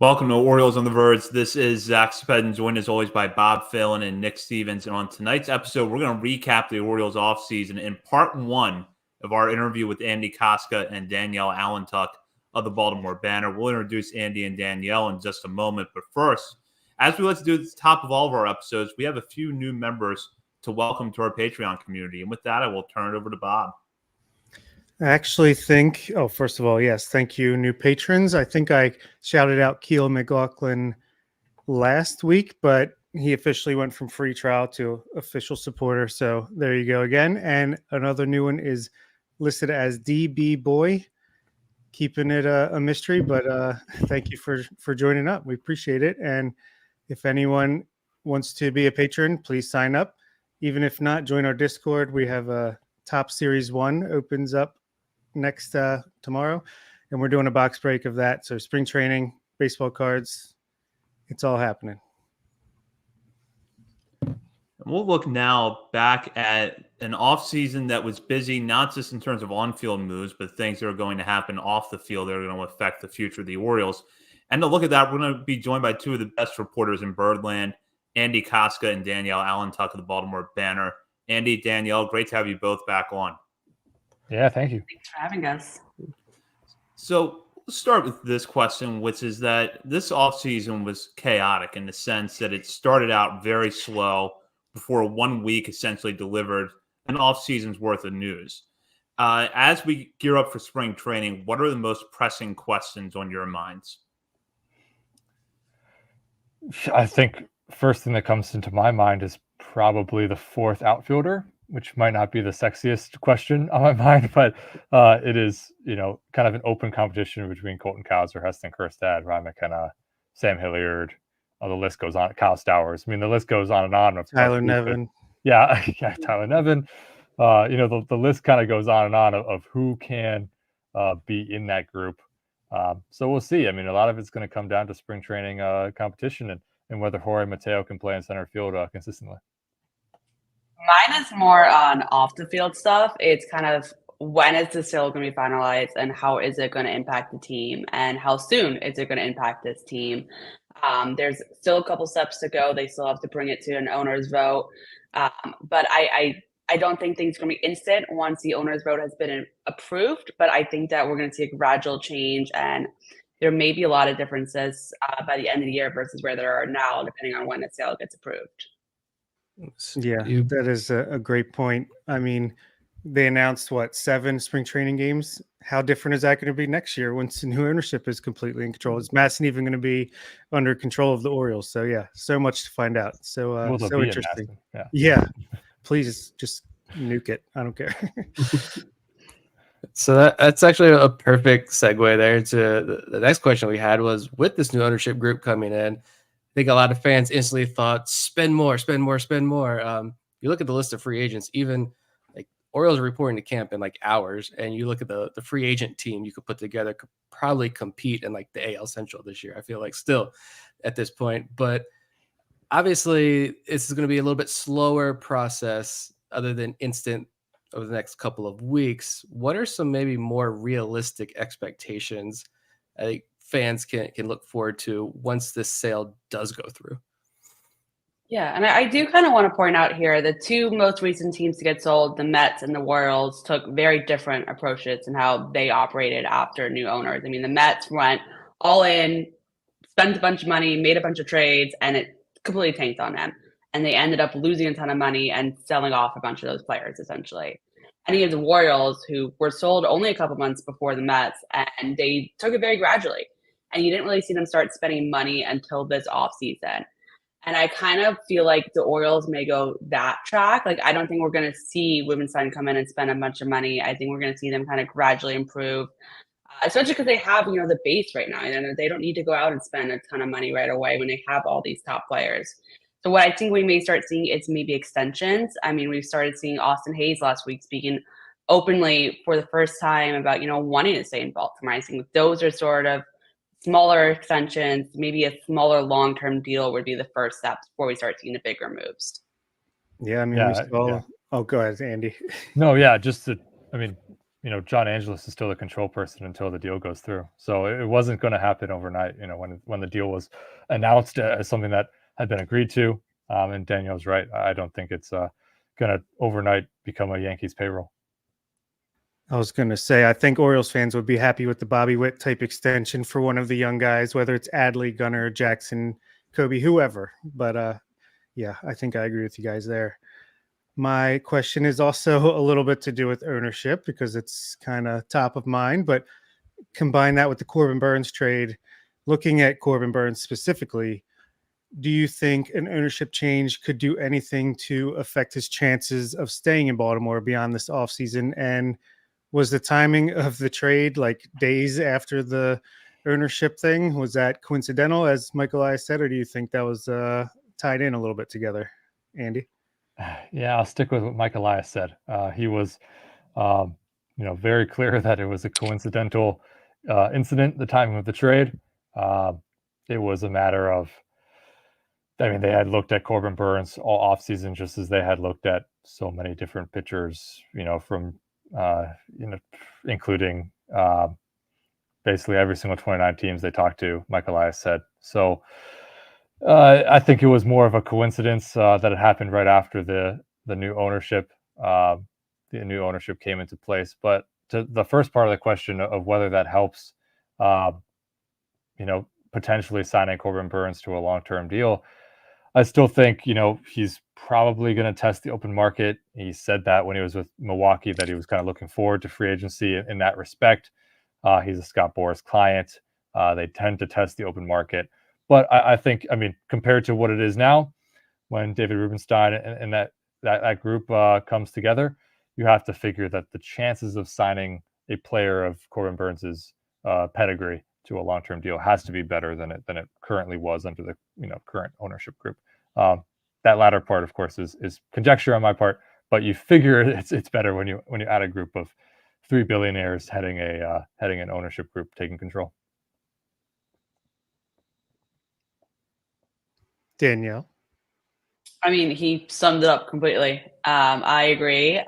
Welcome to Orioles on the Verge. This is Zach Spedden, joined as always by Bob Phelan and Nick Stevens. And on tonight's episode, we're going to recap the Orioles offseason in part one of our interview with Andy Kostka and Danielle Allentuck of the Baltimore Banner. We'll introduce Andy and Danielle in just a moment. But first, as we like to do at the top of all of our episodes, we have a few new members to welcome to our Patreon community. And with that, I will turn it over to Bob. I actually think, first of all, yes, thank you, new patrons. I think I shouted out Keel McLaughlin last week, but he officially went from free trial to official supporter. So there you go again. And another new one is listed as DB Boy, keeping it a mystery, but thank you for joining up. We appreciate it. And if anyone wants to be a patron, please sign up. Even if not, join our Discord. We have a Top Series 1 opens up next tomorrow, and we're doing a box break of that. So spring training, baseball cards, it's all happening. And we'll look now back at an offseason that was busy, not just in terms of on-field moves, but things that are going to happen off the field that are going to affect the future of the Orioles. And to look at that, we're going to be joined by two of the best reporters in Birdland, Andy Kostka and Danielle Allentuck of the Baltimore Banner. Andy, Danielle, great to have you both back on. Yeah, thank you. Thanks for having us. So let's start with this question, which is that this offseason was chaotic in the sense that it started out very slow before 1 week essentially delivered an offseason's worth of news. As we gear up for spring training, what are the most pressing questions on your minds? I think first thing that comes into my mind is probably the fourth outfielder, which might not be the sexiest question on my mind, but it is, kind of an open competition between Colton Cowser, Heston Kjerstad, Ryan McKenna, Sam Hilliard. The list goes on. Kyle Stowers. I mean, the list goes on and on. Tyler Nevin. Yeah, Tyler Nevin. The list kind of goes on and on of who can be in that group. So we'll see. I mean, a lot of it's going to come down to spring training competition and whether Jorge Mateo can play in center field consistently. Mine is more on off the field stuff. It's kind of when is the sale going to be finalized and how is it going to impact the team and how soon is it going to impact this team. There's still a couple steps to go. They still have to bring it to an owner's vote. But I don't think things are going to be instant once the owner's vote has been approved. But I think that we're going to see a gradual change and there may be a lot of differences by the end of the year versus where there are now, depending on when the sale gets approved. Yeah, that is a great point. I mean, they announced 7 spring training games. How different is that going to be next year once the new ownership is completely in control? Is Masson even going to be under control of the Orioles? So yeah, so much to find out. So interesting. Yeah, please just nuke it. I don't care. So that's actually a perfect segue there to the next question we had was with this new ownership group coming in. I think a lot of fans instantly thought, spend more. You look at the list of free agents, even like Orioles are reporting to camp in like hours, and you look at the free agent team you could put together could probably compete in like the AL Central this year. I feel like still at this point, but obviously this is going to be a little bit slower process other than instant over the next couple of weeks. What are some maybe more realistic expectations I think fans can look forward to once this sale does go through? Yeah, and I do kind of want to point out here the two most recent teams to get sold, the Mets and the Orioles, took very different approaches in how they operated after new owners. I mean, the Mets went all in, spent a bunch of money, made a bunch of trades, and it completely tanked on them. And they ended up losing a ton of money and selling off a bunch of those players, essentially. And you have the Orioles, who were sold only a couple months before the Mets, and they took it very gradually. And you didn't really see them start spending money until this offseason. And I kind of feel like the Orioles may go that track. Like, I don't think we're going to see Rubenstein come in and spend a bunch of money. I think we're going to see them kind of gradually improve, especially because they have, the base right now. They don't need to go out and spend a ton of money right away when they have all these top players. So what I think we may start seeing is maybe extensions. I mean, we've started seeing Austin Hayes last week speaking openly for the first time about, wanting to stay in Baltimore. I think those are sort of smaller extensions, maybe a smaller long-term deal would be the first steps before we start seeing the bigger moves. Yeah, I mean, we saw. Yeah. Oh, go ahead, Andy. No, yeah, John Angelos is still the control person until the deal goes through. So it wasn't going to happen overnight. When the deal was announced as something that had been agreed to. And Danielle's right. I don't think it's going to overnight become a Yankees payroll. I was going to say, I think Orioles fans would be happy with the Bobby Witt type extension for one of the young guys, whether it's Adley, Gunnar, Jackson, Kobe, whoever. But yeah, I think I agree with you guys there. My question is also a little bit to do with ownership because it's kind of top of mind, but combine that with the Corbin Burns trade. Looking at Corbin Burns specifically, do you think an ownership change could do anything to affect his chances of staying in Baltimore beyond this offseason? And was the timing of the trade like days after the ownership thing? Was that coincidental, as Michael Elias said, or do you think that was tied in a little bit together? Andy? Yeah, I'll stick with what Mike Elias said. He was, very clear that it was a coincidental incident, the timing of the trade. It was a matter of, they had looked at Corbin Burns all offseason, just as they had looked at so many different pitchers, from, including basically every single 29 teams they talked to, Mike Elias said. So, I think it was more of a coincidence that it happened right after the new ownership. The new ownership came into place. But to the first part of the question of whether that helps, potentially signing Corbin Burns to a long-term deal, I still think he's probably going to test the open market. He said that when he was with Milwaukee that he was kind of looking forward to free agency in that respect. He's a Scott Boras client. They tend to test the open market. But I think, compared to what it is now, when David Rubenstein and that group comes together, you have to figure that the chances of signing a player of Corbin Burns's pedigree to a long-term deal has to be better than it currently was under the current ownership group. That latter part, of course, is conjecture on my part, but you figure it's better when you add a group of 3 billionaires heading an ownership group taking control. Danielle? He summed it up completely. I agree.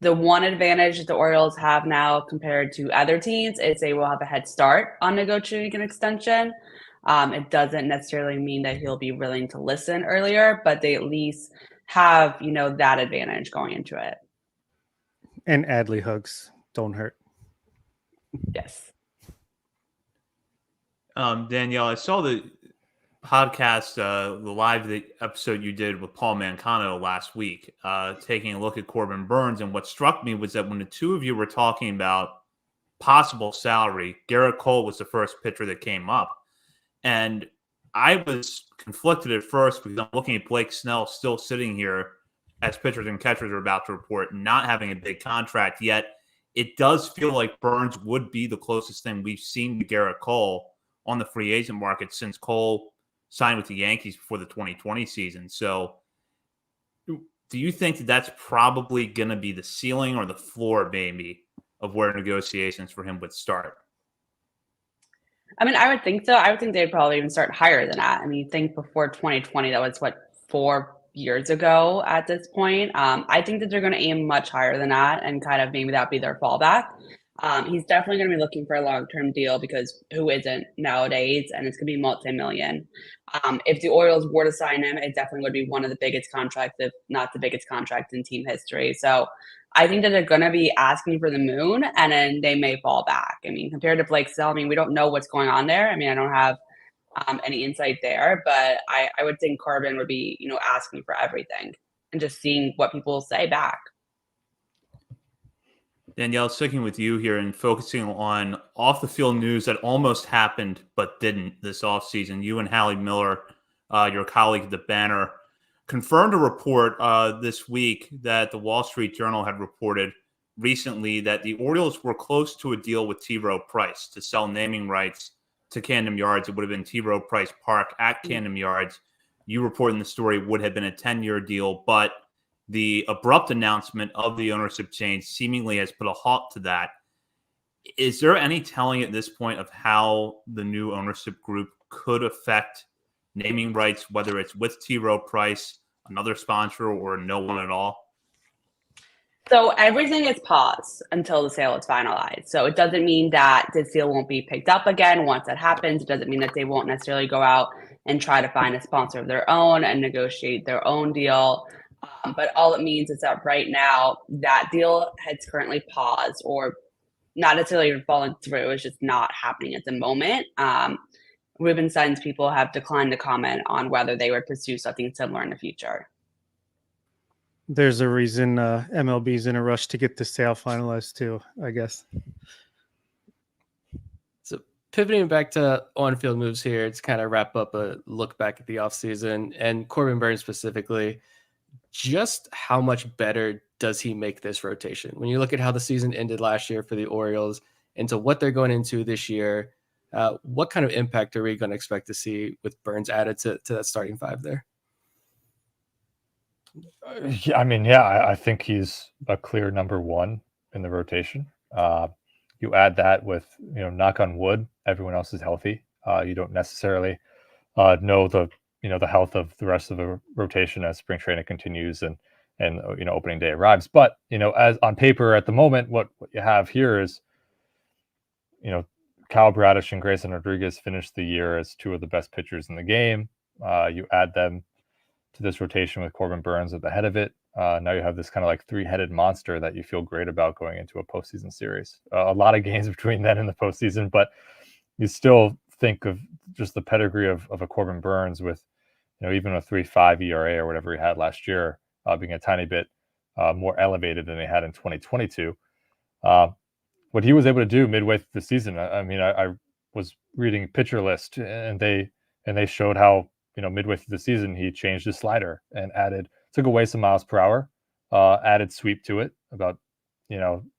The one advantage that the Orioles have now compared to other teams is they will have a head start on negotiating an extension. It doesn't necessarily mean that he'll be willing to listen earlier, but they at least have, that advantage going into it. And Adley hugs don't hurt. Yes. Danielle, I saw the podcast, the live episode you did with Paul Mancano last week, taking a look at Corbin Burns. And what struck me was that when the two of you were talking about possible salary, Garrett Cole was the first pitcher that came up. And I was conflicted at first because I'm looking at Blake Snell still sitting here as pitchers and catchers are about to report, not having a big contract yet. It does feel like Burns would be the closest thing we've seen to Garrett Cole on the free agent market since Cole signed with the Yankees before the 2020 season. So do you think that that's probably going to be the ceiling or the floor, maybe, of where negotiations for him would start? I would think so. I would think they'd probably even start higher than that. Think before 2020, that was 4 years ago at this point. I think that they're going to aim much higher than that and kind of maybe that be their fallback. He's definitely going to be looking for a long-term deal because who isn't nowadays? And it's going to be multi-million. If the Orioles were to sign him, it definitely would be one of the biggest contracts, if not the biggest contract in team history. So I think that they're going to be asking for the moon and then they may fall back. Compared to Blake Snell, we don't know what's going on there. I don't have any insight there, but I would think Corbin would be, asking for everything and just seeing what people say back. Danielle, sticking with you here and focusing on off-the-field news that almost happened but didn't this offseason. You and Hallie Miller, your colleague at the Banner, confirmed a report this week that the Wall Street Journal had reported recently that the Orioles were close to a deal with T. Rowe Price to sell naming rights to Camden Yards. It would have been T. Rowe Price Park at Camden Yards. You report in the story would have been a 10-year deal, but the abrupt announcement of the ownership change seemingly has put a halt to that. Is there any telling at this point of how the new ownership group could affect naming rights, whether it's with T. Rowe Price, another sponsor, or no one at all? So everything is paused until the sale is finalized. So it doesn't mean that the deal won't be picked up again once that happens. It doesn't mean that they won't necessarily go out and try to find a sponsor of their own and negotiate their own deal. But all it means is that right now that deal has currently paused, or not necessarily fallen through. It's just not happening at the moment. Rubenstein's people have declined to comment on whether they would pursue something similar in the future. There's a reason MLB's in a rush to get the sale finalized too, I guess. So pivoting back to on-field moves here to kind of wrap up a look back at the offseason and Corbin Burns specifically, just how much better does he make this rotation? When you look at how the season ended last year for the Orioles into what they're going into this year, what kind of impact are we going to expect to see with Burns added to that starting five there? Yeah, I mean, yeah, I think he's a clear number one in the rotation. You add that with, knock on wood, everyone else is healthy. You don't necessarily know the health of the rest of the rotation as spring training continues and opening day arrives. But as on paper at the moment, what you have here is, Kyle Bradish and Grayson Rodriguez finished the year as two of the best pitchers in the game. You add them to this rotation with Corbin Burns at the head of it. Now you have this kind of like three-headed monster that you feel great about going into a postseason series. A lot of games between then and the postseason, but you still think of just the pedigree of a Corbin Burns with, even a 3.5 ERA or whatever he had last year, being a tiny bit more elevated than they had in 2022. What he was able to do midway through the season, I was reading Pitcher List, and they showed how, midway through the season, he changed his slider and took away some miles per hour, added sweep to it, about,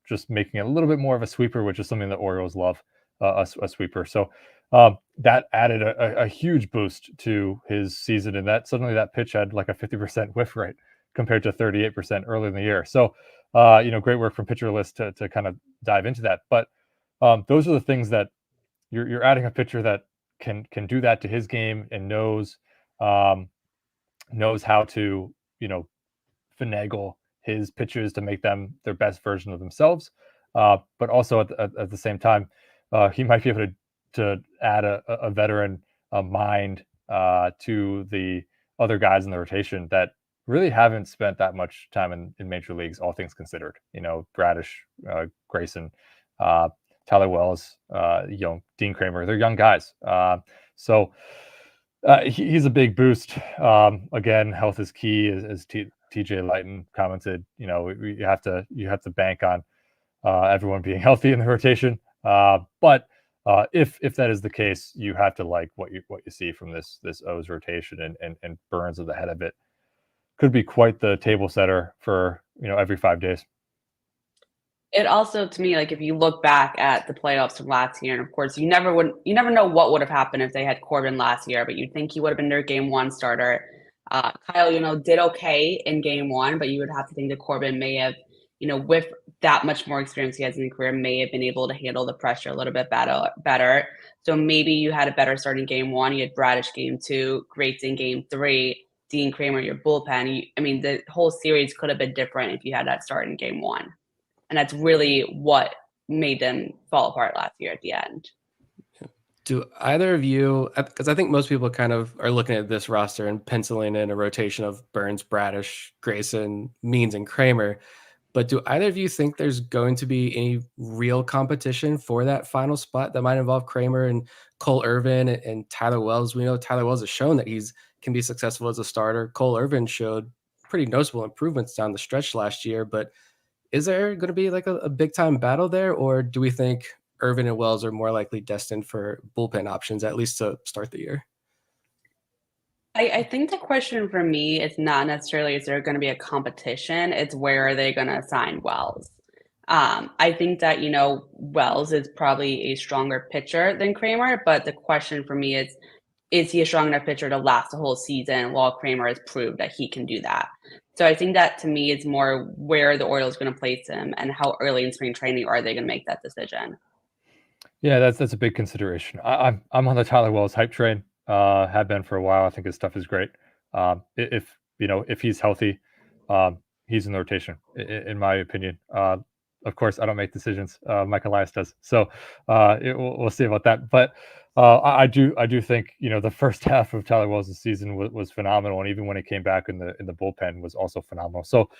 just making it a little bit more of a sweeper, which is something that Orioles love, a sweeper. So that added a huge boost to his season, and that suddenly that pitch had like a 50% whiff rate compared to 38% earlier in the year. So, great work from Pitcher List to kind of dive into that. But those are the things that you're adding a pitcher that can do that to his game and knows how to finagle his pitches to make them their best version of themselves. But also at the same time, he might be able to add a veteran mind to the other guys in the rotation that really haven't spent that much time in major leagues, all things considered. Bradish, Grayson, Tyler Wells, Dean Kramer, they're young guys. So he's a big boost. Again, health is key, as TJ Lighton commented. You have to bank on everyone being healthy in the rotation. But if that is the case, you have to like what you see from this O's rotation, and Burns at the head of it could be quite the table setter for every 5 days. It also, to me, like if you look back at the playoffs from last year, and of course you never know what would have happened if they had Corbin last year, but you'd think he would have been their game one starter. Kyle, did okay in game one, but you would have to think that Corbin may have, with that much more experience he has in his career, may have been able to handle the pressure a little bit better. So maybe you had a better start in game one. You had Bradish game two, Grayson game three, Dean Kramer your bullpen. The whole series could have been different if you had that start in game one. And that's really what made them fall apart last year at the end. Do either of you, because I think most people kind of are looking at this roster and penciling in a rotation of Burns, Bradish, Grayson, Means, and Kramer, but do either of you think there's going to be any real competition for that final spot that might involve Kramer and Cole Irvin and Tyler Wells? We know Tyler Wells has shown that can be successful as a starter. Cole Irvin showed pretty noticeable improvements down the stretch last year, but is there going to be like a big time battle there, or do we think Irvin and Wells are more likely destined for bullpen options, at least to start the year? I think the question for me is not necessarily is there going to be a competition, it's where are they going to assign Wells. I think that, Wells is probably a stronger pitcher than Kramer, but the question for me is he a strong enough pitcher to last the whole season while Kramer has proved that he can do that? So I think that to me is more where the Orioles going to place him and how early in spring training are they going to make that decision. Yeah, that's a big consideration. I'm on the Tyler Wells hype train. Have been for a while. I think his stuff is great. If he's healthy, he's in the rotation, in my opinion. Of course, I don't make decisions. Mike Elias does. So we'll see about that. But I do think the first half of Tyler Wells' season was phenomenal, and even when he came back in the bullpen was also phenomenal. So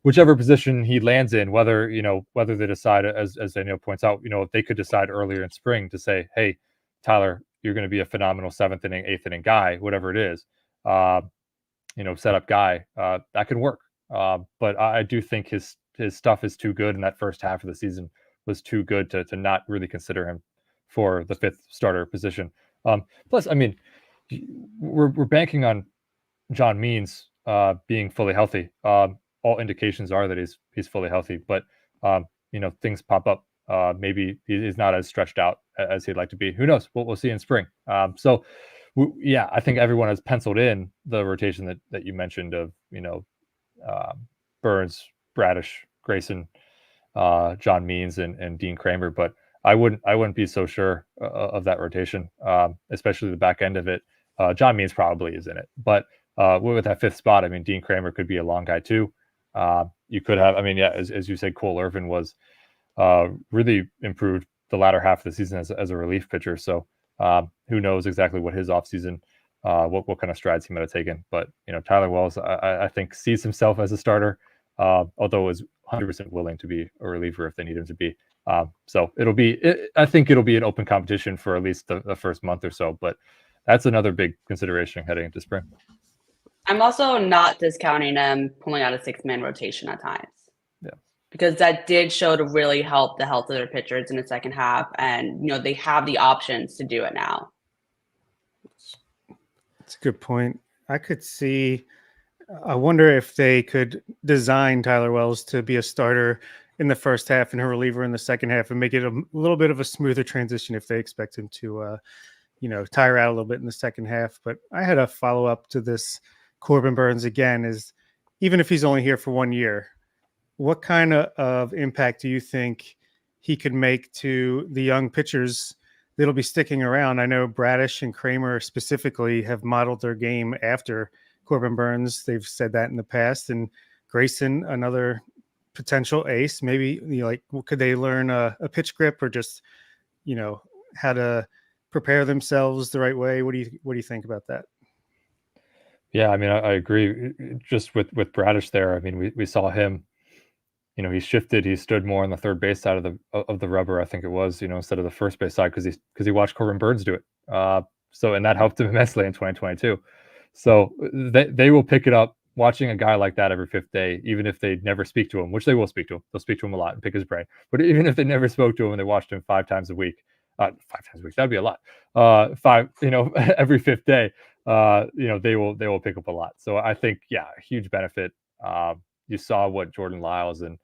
whichever position he lands in, whether they decide, as Danielle points out, if they could decide earlier in spring to say, hey, Tyler, you're going to be a phenomenal 7th inning, 8th inning guy, whatever it is, setup guy, that can work. But I do think his stuff is too good, and that first half of the season was too good to not really consider him for the 5th starter position. Plus, I mean, we're banking on John Means being fully healthy. All indications are that he's fully healthy, but things pop up. Maybe he's not as stretched out as he'd like to be. Who knows? We'll see in spring. I think everyone has penciled in the rotation that you mentioned of Burns, Bradish, Grayson, John Means, and Dean Kramer. But I wouldn't be so sure of that rotation, especially the back end of it. John Means probably is in it, but with that 5th spot, I mean, Dean Kramer could be a long guy too. You could have, as you said, Cole Irvin was really improved the latter half of the season as a relief pitcher. So who knows exactly what his offseason, what kind of strides he might have taken. But Tyler Wells, I think, sees himself as a starter, although is 100% willing to be a reliever if they need him to be. So I think it'll be an open competition for at least the first month or so. But that's another big consideration heading into spring. I'm also not discounting them pulling out a 6-man rotation at times. Yeah. Because that did show to really help the health of their pitchers in the second half. And, they have the options to do it now. That's a good point. I wonder if they could design Tyler Wells to be a starter in the first half and a reliever in the second half and make it a little bit of a smoother transition if they expect him to, tire out a little bit in the second half. But I had a follow-up to this. Corbin Burns again, is even if he's only here for 1 year, what kind of impact do you think he could make to the young pitchers that'll be sticking around? I know Bradish and Kramer specifically have modeled their game after Corbin Burns. They've said that in the past. And Grayson, another potential ace, maybe could they learn a pitch grip or just, how to prepare themselves the right way? What do you think about that? Yeah, I agree. Just with Bradish there, we saw him. He shifted. He stood more on the third base side of the rubber, I think it was. Instead of the first base side because he watched Corbin Burns do it. And that helped him immensely in 2022. So they will pick it up watching a guy like that every 5th day, even if they never speak to him, which they will speak to him. They'll speak to him a lot and pick his brain. But even if they never spoke to him and they watched him 5 times a week, 5 times a week, that'd be a lot. Every 5th day. They will pick up a lot. So I think, a huge benefit. You saw what Jordan Lyles and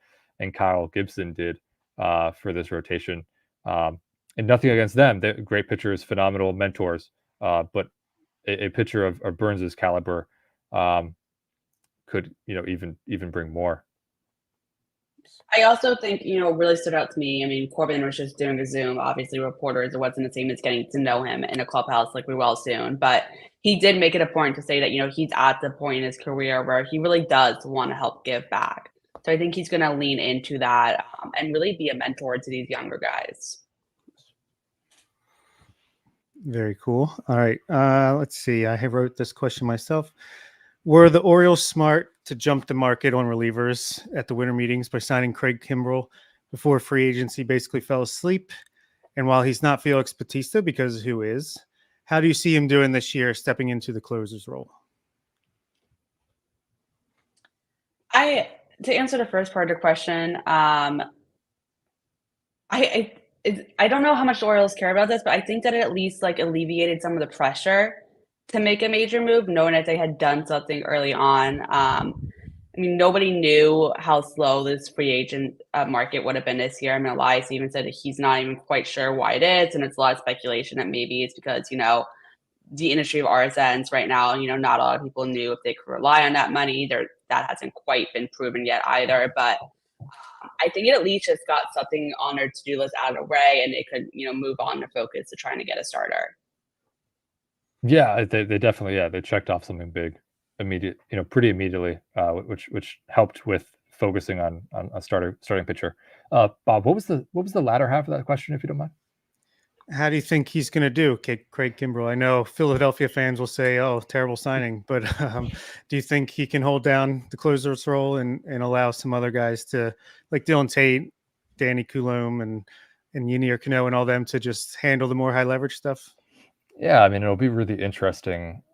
Kyle Gibson did for this rotation. And nothing against them. They're great pitchers, phenomenal mentors. But a pitcher of Burns's caliber could, even bring more. I also think, really stood out to me. Corbin was just doing a Zoom. Obviously, reporters, it wasn't the same as getting to know him in a clubhouse like we will soon. But he did make it a point to say that, he's at the point in his career where he really does want to help give back. So I think he's going to lean into that and really be a mentor to these younger guys. Very cool. All right. Let's see. I wrote this question myself. Were the Orioles smart to jump the market on relievers at the winter meetings by signing Craig Kimbrell before free agency basically fell asleep? And while he's not Felix Bautista, because who is, how do you see him doing this year, stepping into the closer's role? To answer the first part of the question, I don't know how much the Orioles care about this, but I think that it at least alleviated some of the pressure to make a major move, knowing that they had done something early on. Nobody knew how slow this free agent market would have been this year. Elias even said that he's not even quite sure why it is, and it's a lot of speculation that maybe it's because, the industry of RSNs right now, not a lot of people knew if they could rely on that money. That hasn't quite been proven yet either, but I think it at least just got something on their to-do list out of the way, and they could, move on to focus to trying to get a starter. Yeah, they definitely, they checked off something big, pretty immediately, which helped with focusing on a starting pitcher. Bob, what was the latter half of that question, if you don't mind? How do you think he's going to do, Craig Kimbrell? I know Philadelphia fans will say, "Oh, terrible signing," but do you think he can hold down the closer's role and allow some other guys to, like Dylan Tate, Danny Coulombe, and Yunier Cano and all them, to just handle the more high leverage stuff? Yeah, I mean, it'll be really interesting.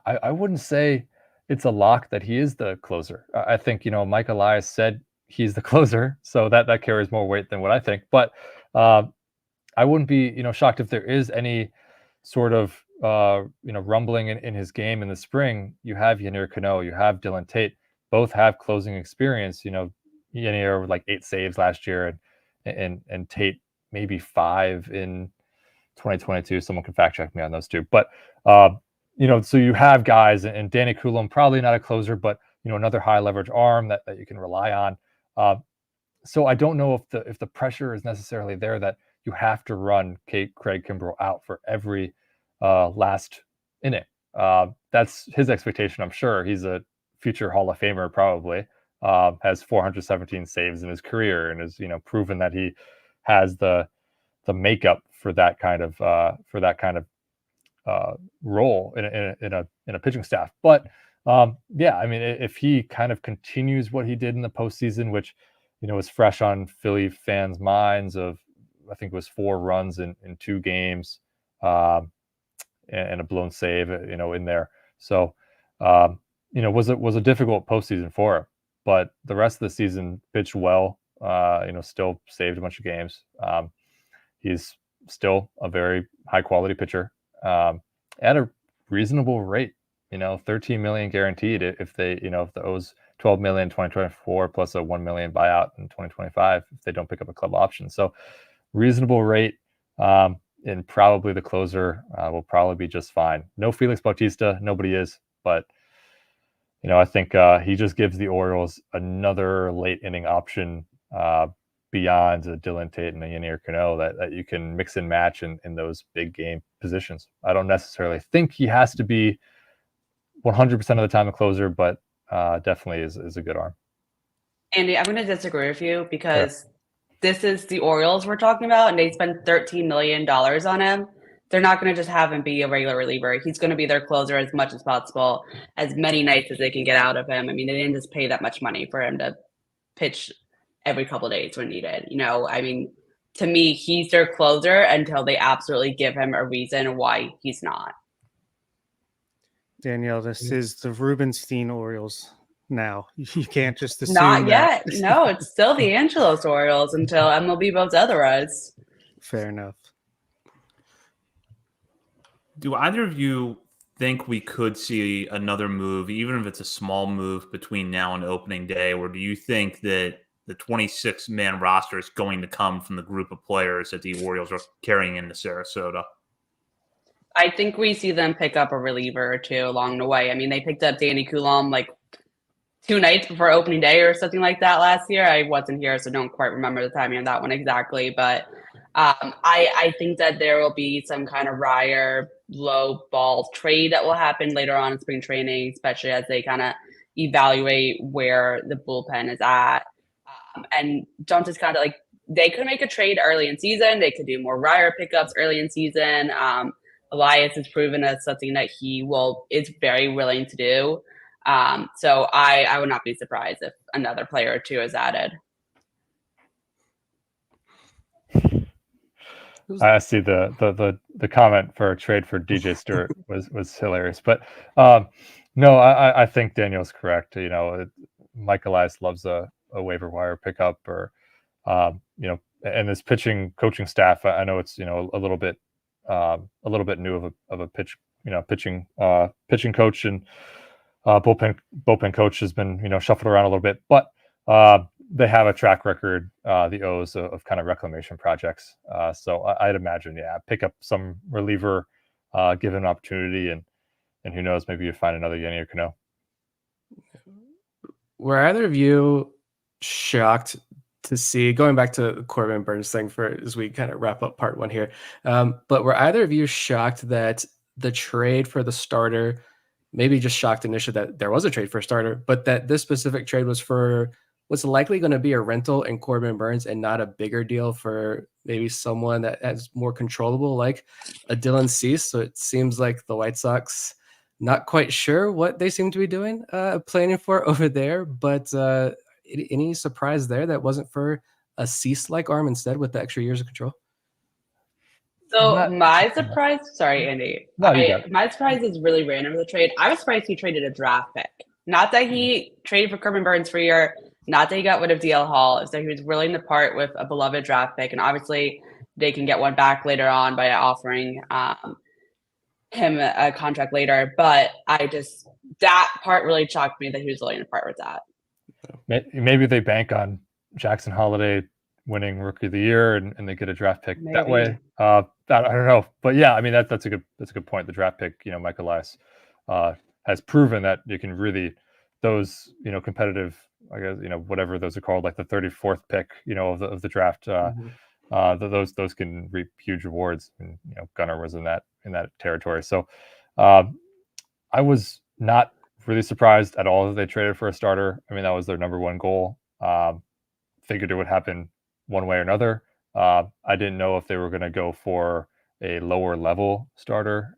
I wouldn't say it's a lock that he is the closer. I think, Mike Elias said he's the closer, so that carries more weight than what I think. But I wouldn't be, shocked if there is any sort of, rumbling in his game in the spring. You have Yunier Cano, you have Dylan Tate, both have closing experience. Yunier with like 8 saves last year, and Tate maybe 5 in 2022. Someone can fact check me on those two. But, so you have guys, and Danny Coulombe, probably not a closer, but, another high leverage arm that you can rely on. So I don't know if the pressure is necessarily there that you have to run Craig Kimbrell out for every last inning. That's his expectation, I'm sure. He's a future Hall of Famer, probably. Has 417 saves in his career, and has proven that he has the makeup for that kind of role in a pitching staff. But yeah, I mean, if he kind of continues what he did in the postseason, which was fresh on Philly fans' minds, of I think it was 4 runs in 2 games, and a blown save, in there. So, was a difficult postseason for him, but the rest of the season pitched well. Still saved a bunch of games. He's still a very high quality pitcher, at a reasonable rate. 13 million guaranteed if the O's 12 million in 2024 plus a 1 million buyout in 2025 if they don't pick up a club option. So reasonable rate, and probably the closer will probably be just fine. No Felix Bautista, nobody is, but I think he just gives the Orioles another late inning option beyond a Dylan Tate and a Yunier Cano that you can mix and match in those big game positions. I don't necessarily think he has to be 100% of the time a closer, but definitely is a good arm. Andy, I'm going to disagree with you because this is the Orioles we're talking about, and they spent $13 million on him. They're not going to just have him be a regular reliever. He's going to be their closer as much as possible, as many nights as they can get out of him. I mean, they didn't just pay that much money for him to pitch every couple of days when needed. I mean, to me, he's their closer until they absolutely give him a reason why he's not. Danielle, this is the Rubenstein Orioles now. You can't just assume Not yet. that. No, it's still the Angelos Orioles until MLB votes otherwise. Fair enough. Do either of you think we could see another move, even if it's a small move, between now and opening day? Or do you think that the 26-man roster is going to come from the group of players that the Orioles are carrying into Sarasota? I think we see them pick up a reliever or two along the way. I mean, they picked up Danny Coulombe like 2 nights before opening day or something like that last year. I wasn't here, so don't quite remember the timing of that one exactly. But I think that there will be some kind of Ryer low ball trade that will happen later on in spring training, especially as they kind of evaluate where the bullpen is at. And don't just kind of like, they could make a trade early in season. They could do more Ryer pickups early in season. Elias has proven as something that is very willing to do. So I would not be surprised if another player or two is added. I see the comment for a trade for DJ Stewart was hilarious, but no, I think Daniel's correct. Mike Elias loves a waiver wire pickup, or and this pitching coaching staff. I know it's a little bit new of a pitching coach, and bullpen coach has been shuffled around a little bit, but they have a track record, the O's, of kind of reclamation projects. So I'd imagine, pick up some reliever, give him an opportunity, and who knows, maybe you find another Yunier Cano. Were either of you shocked to see, going back to Corbin Burns thing as we kind of wrap up part 1 here, but were either of you shocked that the trade for the starter, maybe just shocked initially that there was a trade for a starter, but that this specific trade was for what's likely going to be a rental in Corbin Burnes and not a bigger deal for maybe someone that has more controllable, like a Dylan Cease. So it seems like the White Sox not quite sure what they seem to be doing, planning for over there. But any surprise there that wasn't for a Cease-like arm instead with the extra years of control? So my surprise, sorry, Andy. No, you got it. My surprise is really random with the trade. I was surprised he traded a draft pick. Not that he traded for Corbin Burnes for a year, not that he got rid of DL Hall. It's that he was willing to part with a beloved draft pick. And obviously they can get one back later on by offering him a contract later. But that part really shocked me that he was willing to part with that. Maybe they bank on Jackson Holiday winning Rookie of the Year and they get a draft pick that way. I don't know, but yeah, I mean that's a good point. The draft pick, Mike Elias has proven that you can really those competitive, I guess whatever those are called, like the 34th pick of the draft. Those can reap huge rewards, and Gunnar was in that territory. So I was not really surprised at all that they traded for a starter. I mean, that was their number one goal. Figured it would happen one way or another. I didn't know if they were going to go for a lower level starter,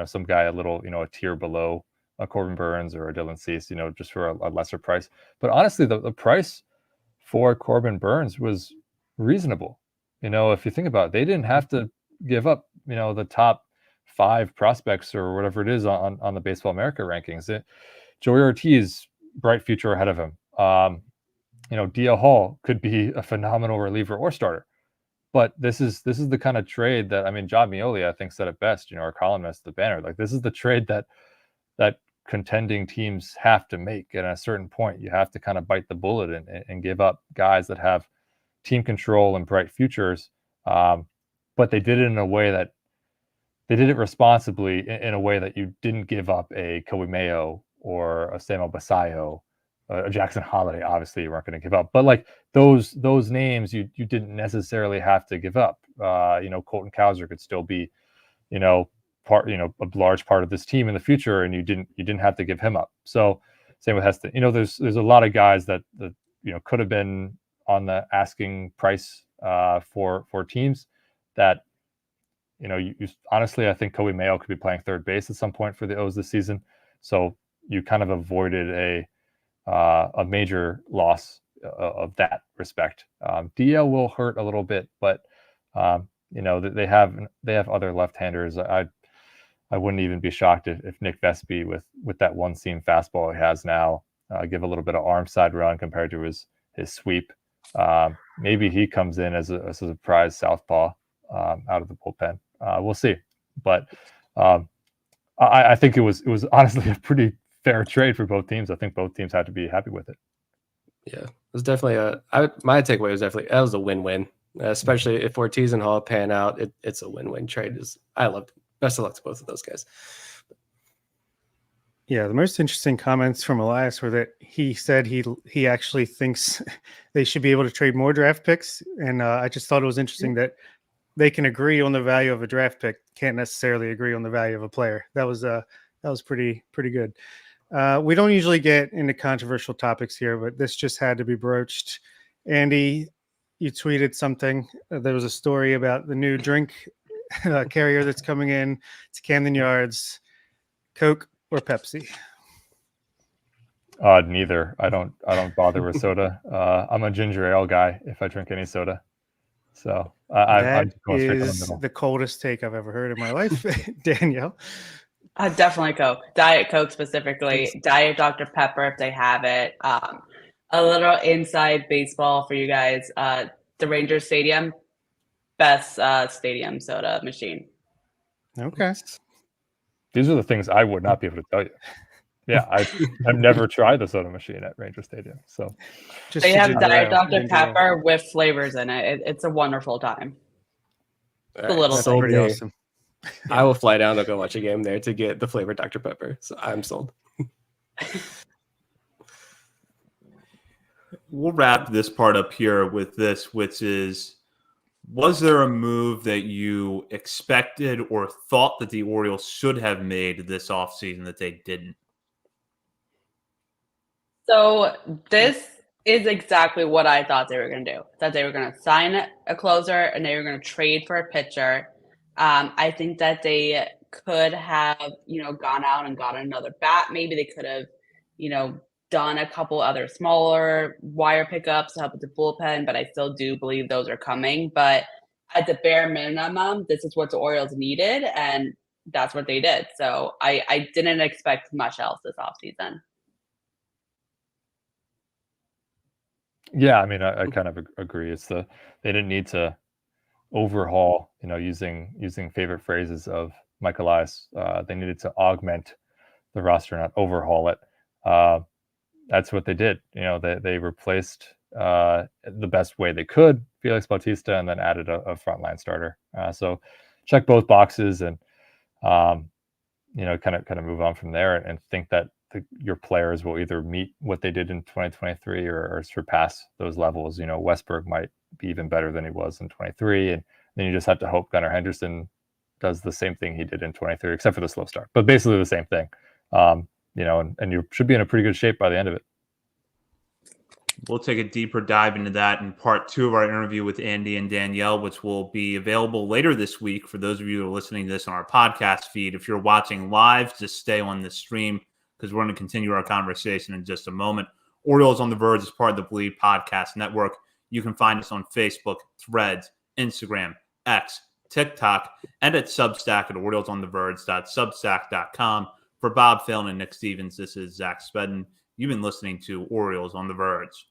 some guy a little, a tier below a Corbin Burnes or a Dylan Cease, just for a lesser price. But honestly, the price for Corbin Burnes was reasonable. If you think about it, they didn't have to give up, the top 5 prospects or whatever it is on the Baseball America rankings. Joey Ortiz, bright future ahead of him. DL Hall could be a phenomenal reliever or starter, but this is the kind of trade that, John Mioli, I think, said it best, our columnist, the banner, like this is the trade that contending teams have to make. And at a certain point, you have to kind of bite the bullet and give up guys that have team control and bright futures. But they did it in a way that they did it responsibly, in a way that you didn't give up a Kobe Mayo or a Samuel Basayo, a Jackson Holiday. Obviously you weren't going to give up, but like those names you didn't necessarily have to give up. Colton Cowser could still be, part, a large part of this team in the future, and you didn't have to give him up. So same with Heston. There's a lot of guys that could have been on the asking price for teams that you honestly, I think Kobe Mayo could be playing third base at some point for the O's this season. So you kind of avoided a major loss of that respect. DL will hurt a little bit, but they have other left-handers. I wouldn't even be shocked if Nick Vespi with that one seam fastball he has now give a little bit of arm side run compared to his sweep. Maybe he comes in as a surprise southpaw out of the bullpen. We'll see, but I think it was honestly a pretty fair trade for both teams. I think both teams had to be happy with it. Yeah, it was definitely my takeaway was definitely that was a win-win, especially if Ortiz and Hall pan out. It's a win-win trade. I loved it. Best of luck to both of those guys. Yeah, the most interesting comments from Elias were that he said he actually thinks they should be able to trade more draft picks, and I just thought it was interesting that they can agree on the value of a draft pick, can't necessarily agree on the value of a player. That was pretty good. We don't usually get into controversial topics here, but this just had to be broached. Andy, you tweeted something. There was a story about the new drink carrier that's coming in to Camden Yards. Coke or Pepsi? Neither. I don't bother with soda. I'm a ginger ale guy if I drink any soda. So I'm going straight to the middle. The coldest take I've ever heard in my life. Danielle? Definitely Coke. Diet Coke specifically. Diet Dr. Pepper if they have it. A little inside baseball for you guys. The Rangers Stadium, best stadium soda machine. Okay. These are the things I would not be able to tell you. Yeah, I've never tried the soda machine at Ranger Stadium. So they have Diet Dr. Pepper with flavors in it. It's a wonderful time. It's a little thing. Pretty awesome. I will fly down to go watch a game there to get the flavored Dr. Pepper. So I'm sold. We'll wrap this part up here with this, which is, was there a move that you expected or thought that the Orioles should have made this offseason that they didn't? So this is exactly what I thought they were going to do. That they were going to sign a closer and they were going to trade for a pitcher. I think that they could have, gone out and got another bat. Maybe they could have, done a couple other smaller wire pickups to help with the bullpen, but I still do believe those are coming. But at the bare minimum, this is what the Orioles needed, and that's what they did. So I didn't expect much else this offseason. Yeah, I mean, I kind of agree. They didn't need to overhaul, using favorite phrases of Michael Elias. They needed to augment the roster, not overhaul it. That's what they did. They replaced the best way they could Felix Bautista, and then added a frontline starter. So check both boxes, and kind of move on from there, and think that your players will either meet what they did in 2023 or surpass those levels. Westberg might be even better than he was in 23, and then you just have to hope Gunnar Henderson does the same thing he did in 23, except for the slow start, but basically the same thing. And you should be in a pretty good shape by the end of it. We'll take a deeper dive into that in part 2 of our interview with Andy and Danielle, which will be available later this week for those of you who are listening to this on our podcast feed. If you're watching live, just stay on the stream because we're going to continue our conversation in just a moment. Orioles on the Verge is part of the Bleed Podcast Network. You can find us on Facebook, Threads, Instagram, X, TikTok, and at Substack at oriolesontheverge.substack.com. For Bob Phelan and Nick Stevens, this is Zach Spedden. You've been listening to Orioles on the Verge.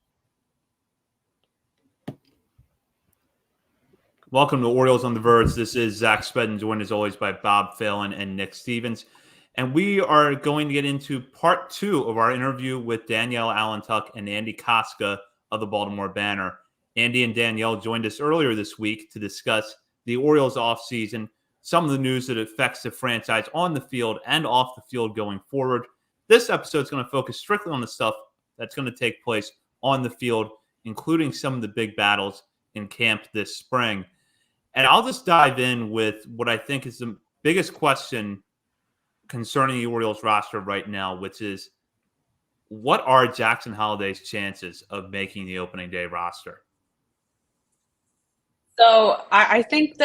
Welcome to Orioles on the Verge. This is Zach Spedden, joined as always by Bob Phelan and Nick Stevens. And we are going to get into part 2 of our interview with Danielle Allentuck and Andy Kostka of the Baltimore Banner. Andy and Danielle joined us earlier this week to discuss the Orioles offseason, some of the news that affects the franchise on the field and off the field going forward. This episode is going to focus strictly on the stuff that's going to take place on the field, including some of the big battles in camp this spring. And I'll just dive in with what I think is the biggest question concerning the Orioles roster right now, which is, what are Jackson Holliday's chances of making the opening day roster? So I think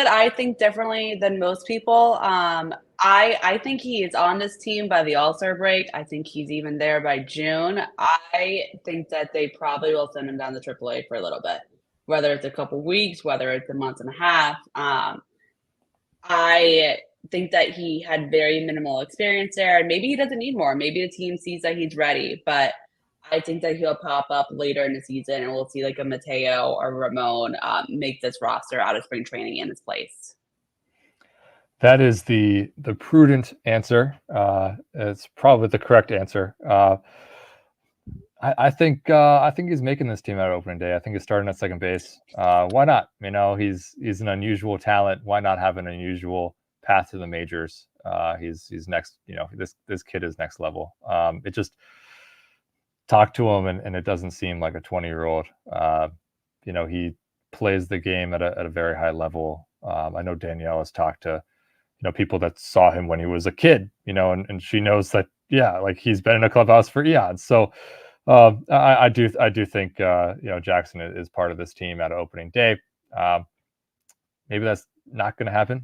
differently than most people. I think he is on this team by the All-Star break. I think he's even there by June. I think that they probably will send him down to AAA for a little bit, whether it's a couple weeks, whether it's a month and a half. I think that he had very minimal experience there, and maybe he doesn't need more. Maybe the team sees that he's ready, but I think that he'll pop up later in the season, and we'll see like a Mateo or Ramon make this roster out of spring training in his place. That is the prudent answer. It's probably the correct answer. I think he's making this team out of opening day. I think he's starting at second base. Why not? He's an unusual talent. Why not have an unusual path to the majors? He's next. This kid is next level. It just talk to him, and it doesn't seem like a 20-year-old. He plays the game at a very high level. I know Danielle has talked to people that saw him when he was a kid, and she knows that, like he's been in a clubhouse for eons. So I do think Jackson is part of this team at opening day. Maybe that's not going to happen.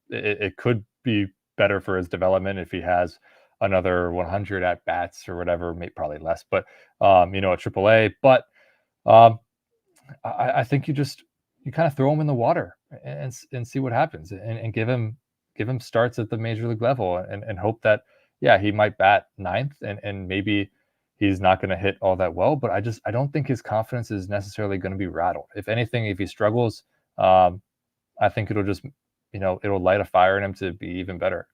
It could be better for his development if he has another 100 at bats or whatever, maybe probably less, but at AAA. But I think you kind of throw him in the water and see what happens, and give him starts at the major league level, and hope that he might bat ninth, and maybe he's not going to hit all that well, but I don't think his confidence is necessarily going to be rattled. If anything, if he struggles, I think it'll just it'll light a fire in him to be even better.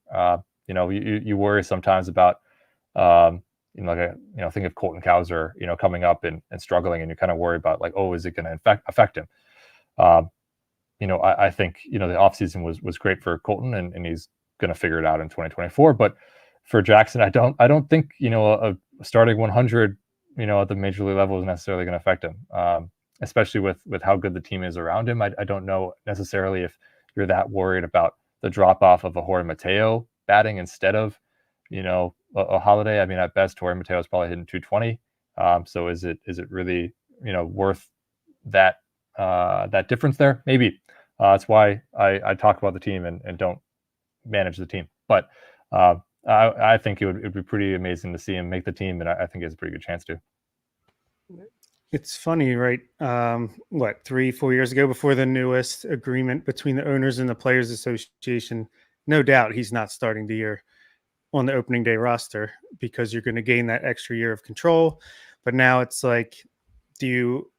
You worry sometimes about think of Colton Cowser coming up and struggling, and you kind of worry about like, oh, is it going to affect him? I think the offseason was great for Colton, and he's going to figure it out in 2024. But for Jackson, I don't think a starting 100 at the major league level is necessarily going to affect him, especially with how good the team is around him. I don't know necessarily if you're that worried about the drop off of a Jorge Mateo batting instead of a Holiday. I mean, at best, Jorge Mateo is probably hitting 220. So is it really worth that that difference there? Maybe. That's why I talk about the team and don't manage the team. But I think it would be pretty amazing to see him make the team, and I think he has a pretty good chance to. It's funny, right? 3-4 years ago, before the newest agreement between the owners and the Players Association, no doubt he's not starting the year on the opening day roster because you're going to gain that extra year of control. But now it's like, do you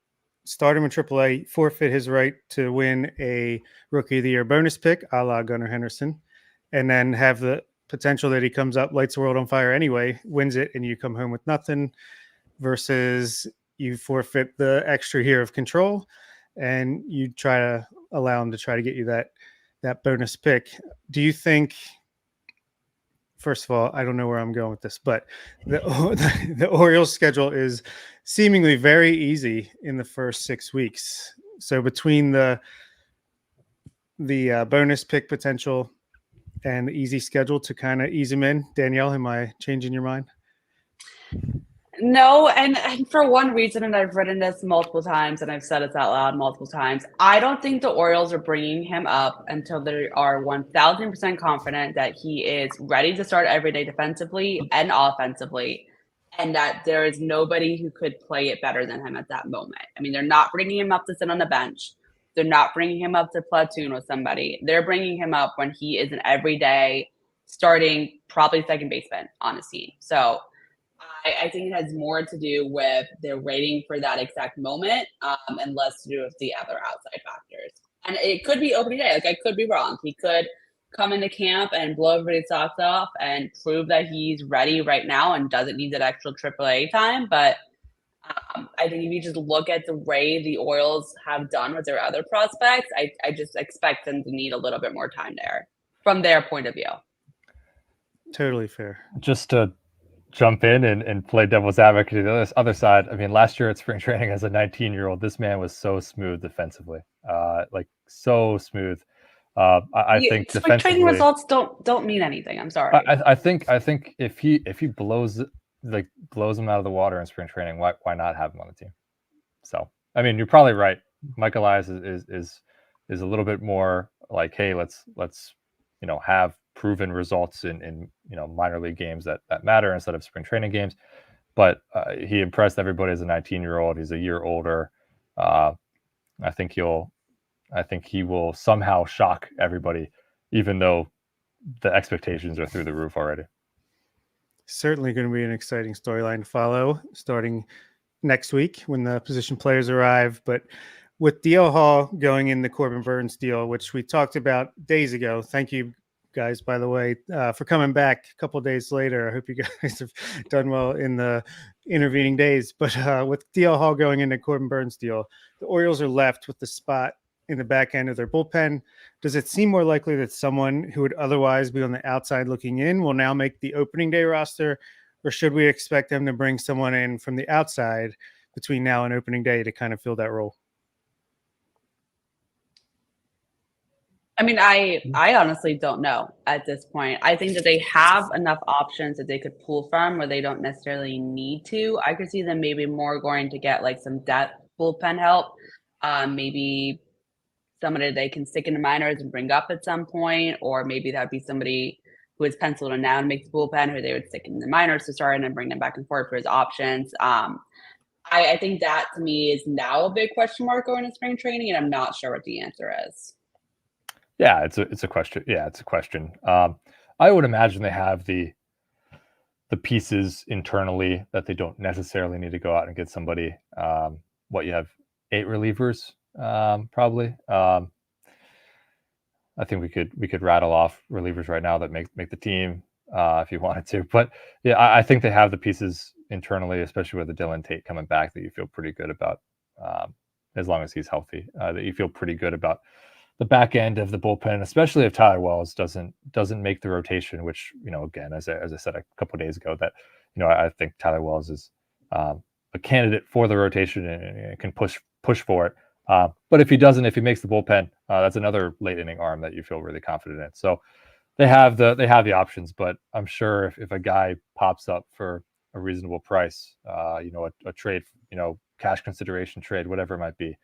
start him in AAA, forfeit his right to win a Rookie of the Year bonus pick, a la Gunnar Henderson, and then have the potential that he comes up, lights the world on fire anyway, wins it, and you come home with nothing, versus you forfeit the extra year of control and you try to allow him to try to get you that bonus pick. Do you think, first of all, I don't know where I'm going with this, but the Orioles schedule is seemingly very easy in the first 6 weeks. So between the bonus pick potential and the easy schedule to kind of ease him in, Danielle, am I changing your mind? No, and for one reason, and I've written this multiple times, and I've said it out loud multiple times, I don't think the Orioles are bringing him up until they are 1,000% confident that he is ready to start every day defensively and offensively, and that there is nobody who could play it better than him at that moment. I mean, they're not bringing him up to sit on the bench. They're not bringing him up to platoon with somebody. They're bringing him up when he is an everyday starting, probably second baseman on his team. So I think it has more to do with they're waiting for that exact moment and less to do with the other outside factors. And it could be opening day. Like, I could be wrong. He could come into camp and blow everybody's socks off and prove that he's ready right now and doesn't need that extra AAA time. But I think if you just look at the way the Orioles have done with their other prospects, I just expect them to need a little bit more time there from their point of view. Totally fair. Just to jump in and play devil's advocate to the other side. I mean, last year at spring training as a 19-year-old, this man was so smooth defensively, like so smooth. I think spring training results don't mean anything. I'm sorry. I think if he blows him out of the water in spring training, why not have him on the team? So I mean, you're probably right. Michael Elias is a little bit more like, hey, let's have proven results in minor league games that matter instead of spring training games. But he impressed everybody as a 19-year-old. He's a year older. I think he will somehow shock everybody, even though the expectations are through the roof already. Certainly going to be an exciting storyline to follow starting next week when the position players arrive. But with DL Hall going in the Corbin Burns deal, which we talked about days ago, thank you guys, by the way, for coming back a couple of days later. I hope you guys have done well in the intervening days. But with DL Hall going into Corbin Burns deal, the Orioles are left with the spot in the back end of their bullpen. Does it seem more likely that someone who would otherwise be on the outside looking in will now make the opening day roster, or should we expect them to bring someone in from the outside between now and opening day to kind of fill that role? I mean, I honestly don't know at this point. I think that they have enough options that they could pull from where they don't necessarily need to. I could see them maybe more going to get like some depth bullpen help. Maybe somebody they can stick in the minors and bring up at some point, or maybe that'd be somebody who is penciled in now and makes the bullpen, who they would stick in the minors to start and then bring them back and forth for his options. I think that to me is now a big question mark going to spring training, and I'm not sure what the answer is. Yeah, it's a question. Yeah, it's a question. I would imagine they have the pieces internally that they don't necessarily need to go out and get somebody. You have 8 relievers, probably. I think we could rattle off relievers right now that make the team if you wanted to. But yeah, I think they have the pieces internally, especially with the Dylan Tate coming back, that you feel pretty good about, as long as he's healthy. That you feel pretty good about the back end of the bullpen, especially if Tyler Wells doesn't make the rotation, which, again, as I said a couple of days ago, that, I think Tyler Wells is a candidate for the rotation and can push for it. But if he doesn't, if he makes the bullpen, that's another late inning arm that you feel really confident in. So they have the options, but I'm sure if a guy pops up for a reasonable price, a trade, cash consideration trade, whatever it might be,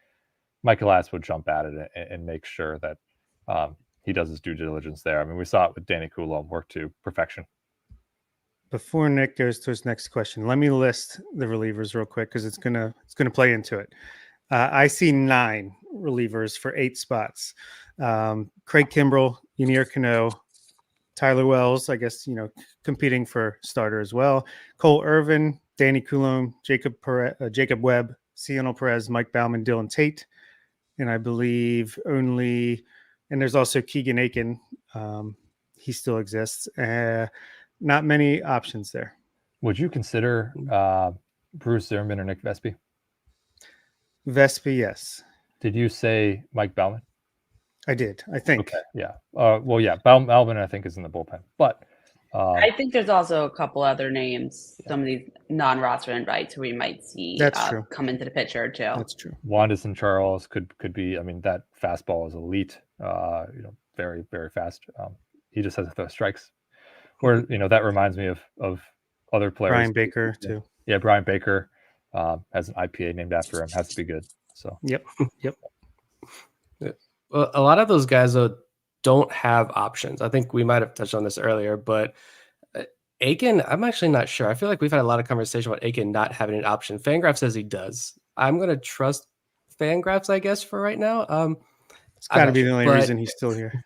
Michael Elias would jump at it and make sure that he does his due diligence there. I mean, we saw it with Danny Coulomb, work to perfection. Before Nick goes to his next question, let me list the relievers real quick because it's gonna play into it. I see 9 relievers for 8 spots. Craig Kimbrell, Ynier Cano, Tyler Wells, I guess, competing for starter as well. Cole Irvin, Danny Coulomb, Jacob Webb, Ciano Perez, Mike Bauman, Dylan Tate. And I believe and there's also Keegan Aiken. He still exists. Not many options there. Would you consider Bruce Zimmerman or Nick Vespi? Vespi, yes. Did you say Mike Bauman? I did, I think. Okay, yeah. Bauman, I think, is in the bullpen. But I think there's also a couple other names, some of these non-roster invites who we might see come into the picture too. That's true. Wanderson Charles could be. I mean, that fastball is elite. Very, very fast. He just has to throw strikes. Or that reminds me of other players. Brian Baker too. Yeah, Brian Baker has an IPA named after him. Has to be good. So yep. Well, a lot of those guys though don't have options. I think we might have touched on this earlier, but Aiken, I'm actually not sure. I feel like we've had a lot of conversation about Aiken not having an option. Fangraph says he does. I'm going to trust Fangraphs, I guess, for right now. It's got to be the only reason he's still here.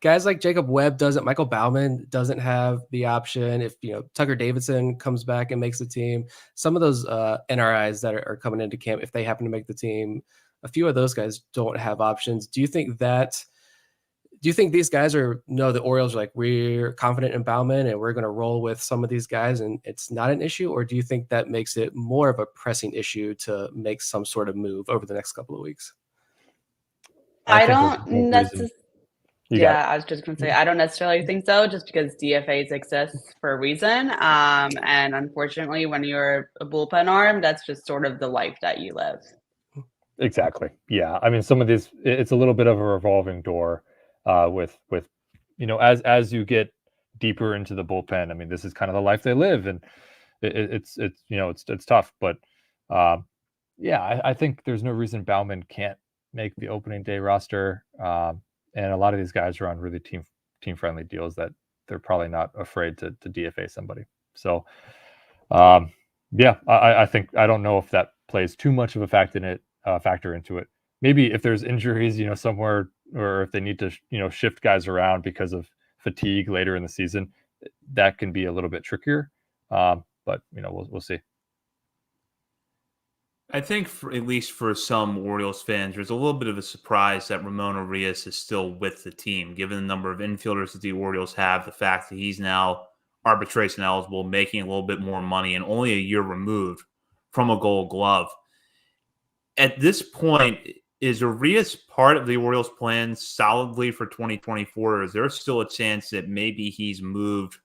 Guys like Jacob Webb doesn't. Michael Bauman doesn't have the option. If Tucker Davidson comes back and makes the team, some of those NRIs that are coming into camp, if they happen to make the team, a few of those guys don't have options. Do you think these guys the Orioles are like, we're confident in Bauman and we're going to roll with some of these guys and it's not an issue? Or do you think that makes it more of a pressing issue to make some sort of move over the next couple of weeks? I don't necessarily. Yeah, I was just going to say, I don't necessarily think so, just because DFAs exist for a reason. And unfortunately, when you're a bullpen arm, that's just sort of the life that you live. Exactly. Yeah. I mean, some of these, it's a little bit of a revolving door with as you get deeper into the bullpen. I mean, this is kind of the life they live, and it's tough. But I think there's no reason Bauman can't make the opening day roster. And a lot of these guys are on really team friendly deals that they're probably not afraid to DFA somebody. So, I think, I don't know if that plays too much of a factor into it. Maybe if there's injuries, somewhere, or if they need to, shift guys around because of fatigue later in the season, that can be a little bit trickier. But we'll see. I think at least for some Orioles fans, there's a little bit of a surprise that Ramon Arias is still with the team, given the number of infielders that the Orioles have, the fact that he's now arbitration eligible, making a little bit more money, and only a year removed from a Gold Glove. At this point, is Arias part of the Orioles' plan solidly for 2024, or is there still a chance that maybe he's moved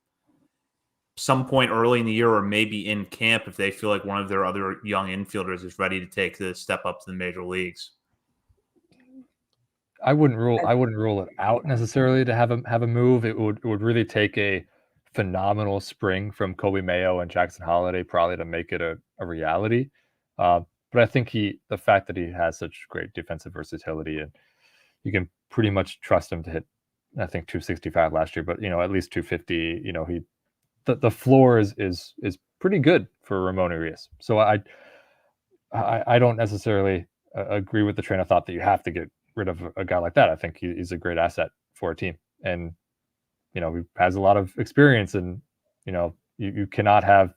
some point early in the year or maybe in camp if they feel like one of their other young infielders is ready to take the step up to the major leagues? I wouldn't rule it out necessarily to have a move. It would really take a phenomenal spring from Kobe Mayo and Jackson Holliday probably to make it a reality. But I think the fact that he has such great defensive versatility, and you can pretty much trust him to hit, I think 265 last year, but at least 250. The floor is pretty good for Ramon Arias. So I don't necessarily agree with the train of thought that you have to get rid of a guy like that. I think he's a great asset for a team, and he has a lot of experience, and you cannot have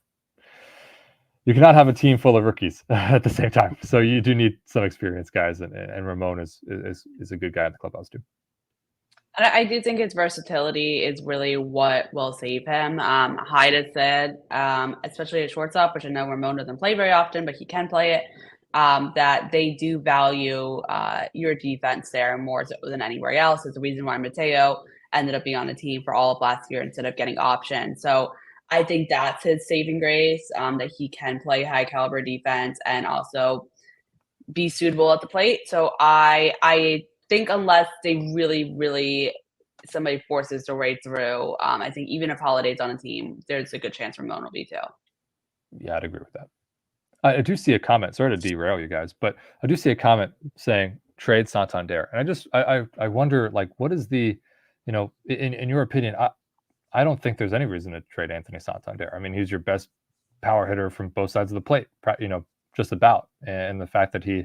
a team full of rookies at the same time. So you do need some experienced guys, and Ramon is a good guy in the clubhouse too. And I do think his versatility is really what will save him. Hyde has said, especially at shortstop, which I know Ramon doesn't play very often, but he can play it, that they do value your defense there more so than anywhere else. Is the reason why Mateo ended up being on the team for all of last year instead of getting options. So I think that's his saving grace, that he can play high caliber defense and also be suitable at the plate. So I think unless they really, really somebody forces their way through, I think even if Holiday's on a team, there's a good chance Ramon will be too. Yeah, I'd agree with that. I do see a comment. Sorry to derail you guys, but I do see a comment saying trade Santander, and I wonder, like, what is the, in your opinion? I don't think there's any reason to trade Anthony Santander. I mean, he's your best power hitter from both sides of the plate, just about, and the fact that he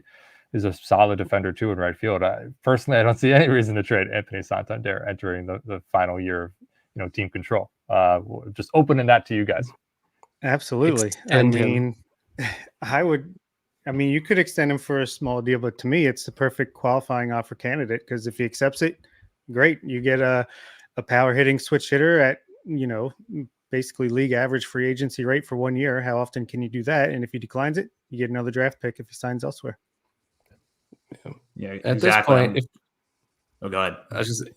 is a solid defender too in right field. Personally, I don't see any reason to trade Anthony Santander entering the final year of team control. Just opening that to you guys. Absolutely. Extend him. You could extend him for a small deal, but to me, it's the perfect qualifying offer candidate, because if he accepts it, great. You get a power hitting switch hitter at, basically league average free agency rate for 1 year. How often can you do that? And if he declines it, you get another draft pick if he signs elsewhere. Yeah, At exactly. this point, go ahead.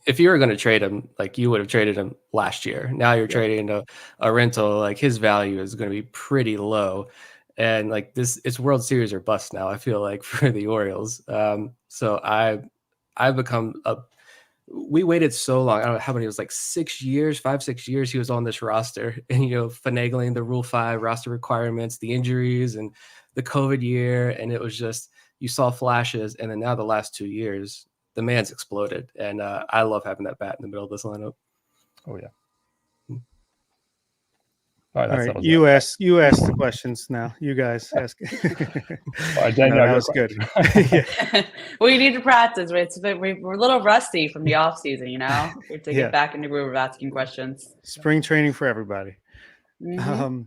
If you were going to trade him, like, you would have traded him last year. Now you're trading a rental. Like, his value is going to be pretty low, and like it's World Series or bust now. I feel like for the Orioles. So I've become we waited so long. I don't know how many. It was like 6 years, 5-6 years. He was on this roster, and finagling the Rule 5 roster requirements, the injuries, and the COVID year, and it was just, you saw flashes, and then now the last 2 years, the man's exploded, and I love having that bat in the middle of this lineup. Oh yeah. All right, you ask the questions now. You guys ask. Danielle, that was good. Well, you need to practice. We're a little rusty from the off season, We have to get back in the groove of asking questions. Spring training for everybody. Mm-hmm.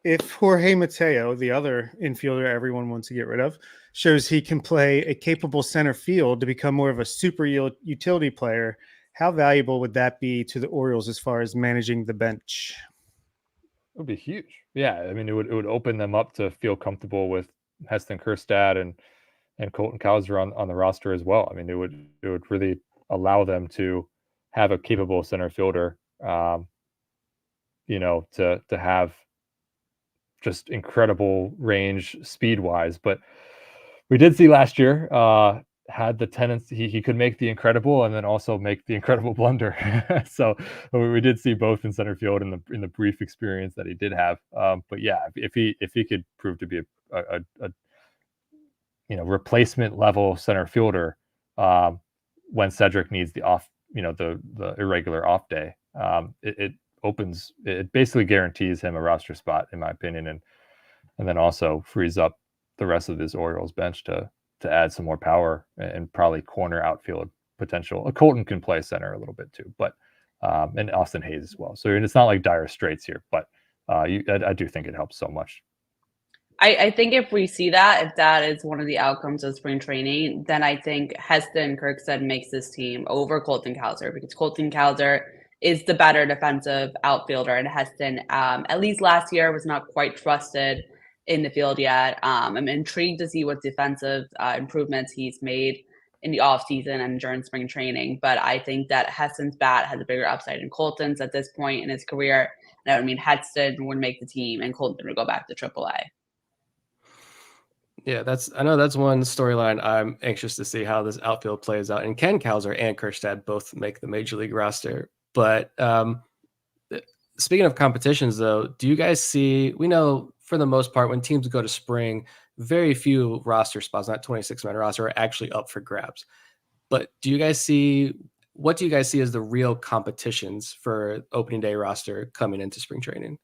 If Jorge Mateo, the other infielder everyone wants to get rid of, shows he can play a capable center field to become more of a super utility player, how valuable would that be to the Orioles as far as managing the bench? It would be huge. Yeah, I mean, it would open them up to feel comfortable with Heston Kjerstad and Colton Cowser on the roster as well. I mean, it would really allow them to have a capable center fielder, to have just incredible range speed wise. But we did see last year had the tendency he could make the incredible and then also make the incredible blunder. So we did see both in center field in the brief experience that he did have. But yeah, if he could prove to be a replacement level center fielder when Cedric needs the off, the irregular off day, it basically guarantees him a roster spot, in my opinion, and then also frees up the rest of this Orioles bench to add some more power and probably corner outfield potential. Colton can play center a little bit too, but and Austin Hayes as well. So it's not like dire straits here, but I do think it helps so much. I think if we see that, if that is one of the outcomes of spring training, then I think Heston Kjerstad makes this team over Colton Cowser, because Colton Cowser is the better defensive outfielder, and Heston, at least last year, was not quite trusted in the field yet. I'm intrigued to see what defensive improvements he's made in the offseason and during spring training. But I think that Heston's bat has a bigger upside than Colton's at this point in his career. And that would mean Heston would make the team and Colton would go back to AAA. Yeah, I know that's one storyline I'm anxious to see how this outfield plays out. And can Cowser and Kjerstad both make the major league roster? But speaking of competitions, though, do you guys see, we know for the most part, when teams go to spring, very few roster spots, not 26-man roster, are actually up for grabs. But what do you guys see as the real competitions for opening day roster coming into spring training?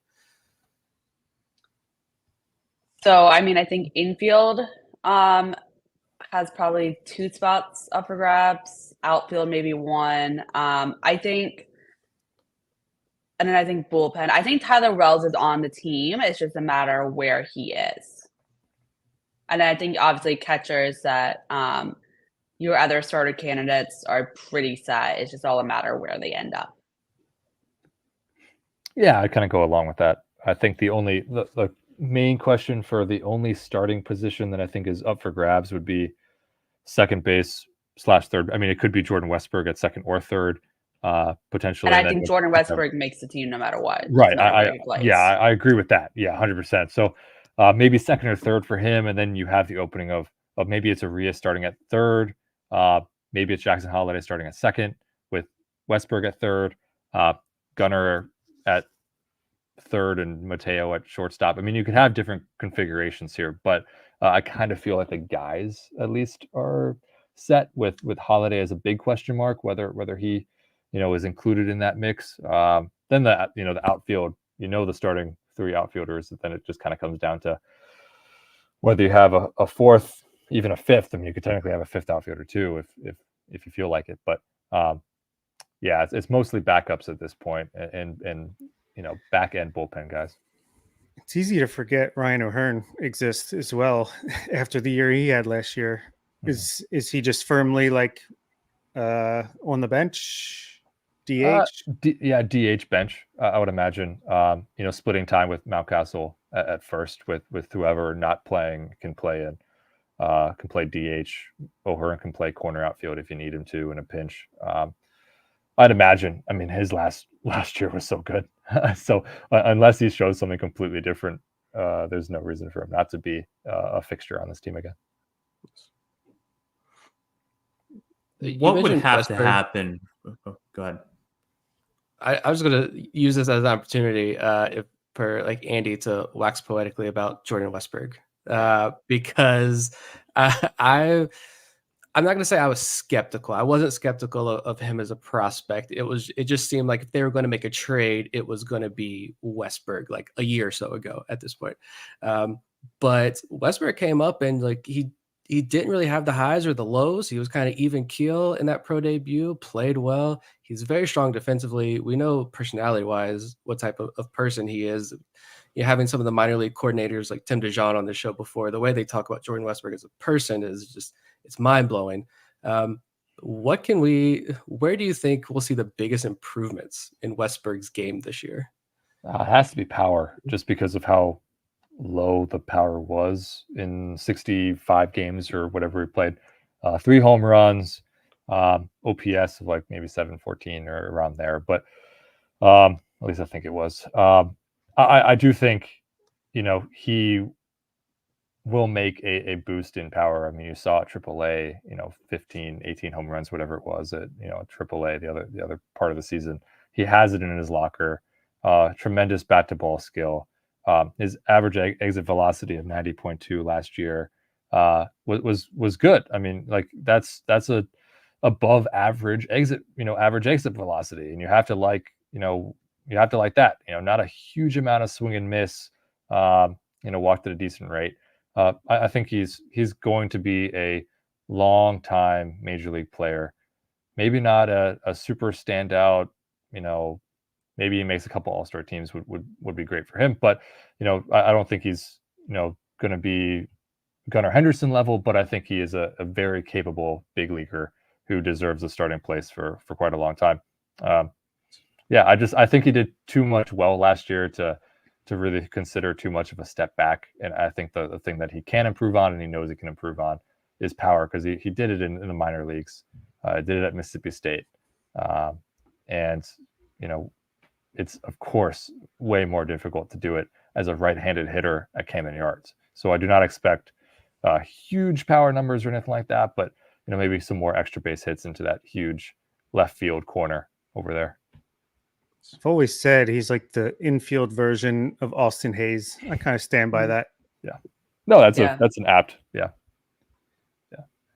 So, I mean, I think infield has probably 2 spots up for grabs, outfield maybe 1. And then I think bullpen. I think Tyler Wells is on the team. It's just a matter of where he is. And I think obviously catchers that your other starter candidates are pretty set. It's just all a matter of where they end up. Yeah, I kind of go along with that. I think the main question for the only starting position that I think is up for grabs would be second base / third. I mean, it could be Jordan Westburg at second or third. Potentially. And I think Jordan Westburg makes the team no matter what. Right. I agree with that. Yeah, 100%. So maybe second or third for him. And then you have the opening of maybe it's Arias starting at third. Maybe it's Jackson Holiday starting at second with Westberg at third, Gunnar at third, and Mateo at shortstop. I mean, you could have different configurations here, but I kind of feel like the guys at least are set with Holiday as a big question mark, whether he, is included in that mix. Then the outfield, the starting three outfielders, then it just kind of comes down to whether you have a fourth, even a fifth. I mean, you could technically have a fifth outfielder too if you feel like it, but yeah, it's mostly backups at this point, and back end bullpen guys. It's easy to forget Ryan O'Hearn exists as well after the year he had last year. Mm-hmm. Is he just firmly like on the bench? DH? DH bench. I would imagine. Splitting time with Mountcastle at first with whoever not playing can play DH. O'Hearn can play corner outfield if you need him to in a pinch. I'd imagine. I mean, his last year was so good. So unless he shows something completely different, there's no reason for him not to be a fixture on this team again. What would have to happen? Oh, go ahead. I was going to use this as an opportunity for like Andy to wax poetically about Jordan Westberg because I'm not going to say I was skeptical. I wasn't skeptical of him as a prospect. It just seemed like if they were going to make a trade, it was going to be Westberg like a year or so ago at this point. But Westberg came up and like he didn't really have the highs or the lows. He was kind of even keel in that pro debut, played well. He's very strong defensively. We know personality wise what type of person he is. Having some of the minor league coordinators like Tim DeJean on the show before, the way they talk about Jordan Westberg as a person is just, it's mind blowing. Where do you think we'll see the biggest improvements in Westberg's game this year? It has to be power, just because of how low the power was in 65 games or whatever he played. 3 home runs, OPS of like maybe 714 or around there. But at least I think it was. I do think, he will make a boost in power. I mean, you saw at AAA, 15, 18 home runs, whatever it was at, AAA, the other part of the season. He has it in his locker. Tremendous bat to ball skill. His average exit velocity of 90.2 last year was good. I mean, like that's a above average exit, average exit velocity, and you have to like that. Not a huge amount of swing and miss. Walked at a decent rate. I think he's going to be a long time major league player. Maybe not a super standout. Maybe he makes a couple all-star teams would be great for him. But I don't think he's going to be Gunnar Henderson level. But I think he is a very capable big leaguer who deserves a starting place for quite a long time. I think he did too much well last year to really consider too much of a step back. And I think the thing that he can improve on, and he knows he can improve on, is power, because he did it in the minor leagues. Did it at Mississippi State. It's of course way more difficult to do it as a right-handed hitter at Camden Yards. So I do not expect huge power numbers or anything like that, but maybe some more extra base hits into that huge left field corner over there. I've always said he's like the infield version of Austin Hayes. I kind of stand by that. Yeah. No, that's an apt. Yeah.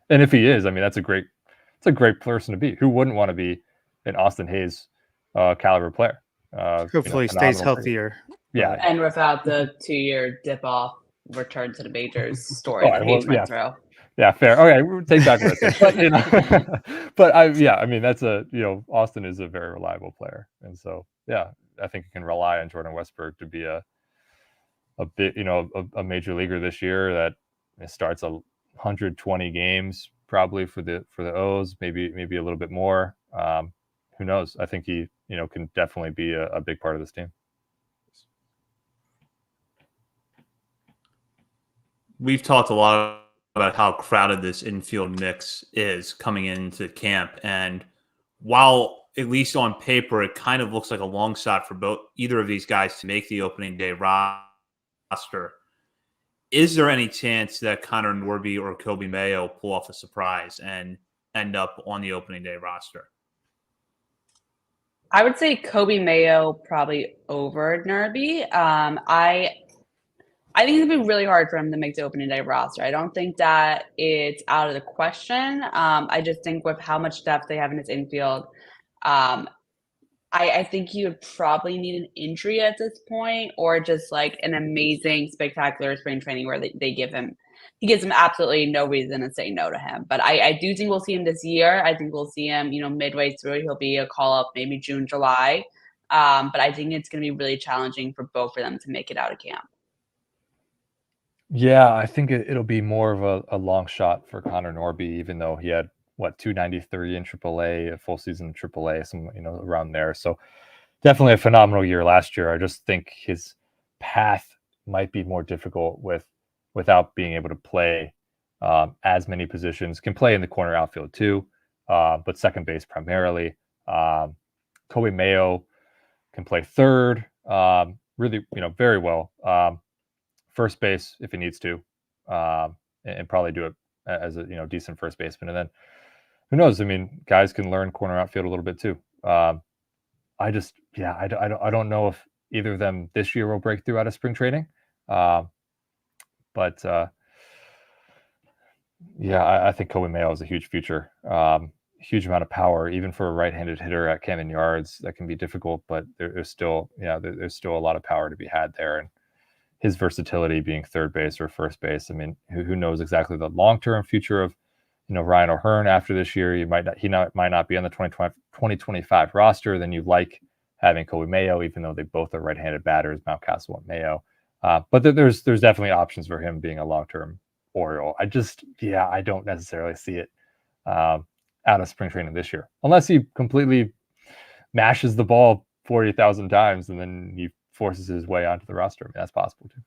And if he is, I mean, it's a great person to be. Who wouldn't want to be an Austin Hayes caliber player? Hopefully he stays healthier. Yeah. And without the 2-year dip off return to the majors story that Hayes went through. Yeah, fair. Okay, we'll take back what I said. But I mean, that's Austin is a very reliable player, and so I think you can rely on Jordan Westberg to be a bit, a major leaguer this year that starts 120 games probably for the O's, maybe a little bit more. Who knows? I think he can definitely be a big part of this team. We've talked a lot about how crowded this infield mix is coming into camp. And while at least on paper, it kind of looks like a long shot for either of these guys to make the opening day roster, is there any chance that Connor Norby or Kobe Mayo pull off a surprise and end up on the opening day roster? I would say Kobe Mayo probably over Nerby. I think it'd be really hard for him to make the opening day roster. I don't think that it's out of the question. I just think with how much depth they have in his infield, um, I think he would probably need an injury at this point, or just like an amazing, spectacular spring training where they give him, he gives him absolutely no reason to say no to him. But I do think we'll see him this year. I think we'll see him, midway through. He'll be a call up maybe June, July. But I think it's going to be really challenging for both of them to make it out of camp. Yeah, I think it'll be more of a long shot for Connor Norby, even though he had 293 in AAA, a full season in AAA, some around there. So definitely a phenomenal year last year. I just think his path might be more difficult without being able to play as many positions. Can play in the corner outfield too, but second base primarily. Kobe Mayo can play third, really, very well. First base if he needs to, and probably do it as a decent first baseman. And then who knows? I mean, guys can learn corner outfield a little bit too. I don't know if either of them this year will break through out of spring training, but I think Kobe Mayo is a huge future. Huge amount of power, even for a right-handed hitter at Camden Yards. That can be difficult, but there's still a lot of power to be had there. And his versatility being third base or first base. I mean, who knows exactly the long-term future of, Ryan O'Hearn after this year. He might not be on the 2025 roster. Then you like having Kobe Mayo, even though they both are right-handed batters, Mountcastle and Mayo. But there's definitely options for him being a long-term Oriole. I don't necessarily see it out of spring training this year, unless he completely mashes the ball 40,000 times and then he forces his way onto the roster. I mean, that's possible too.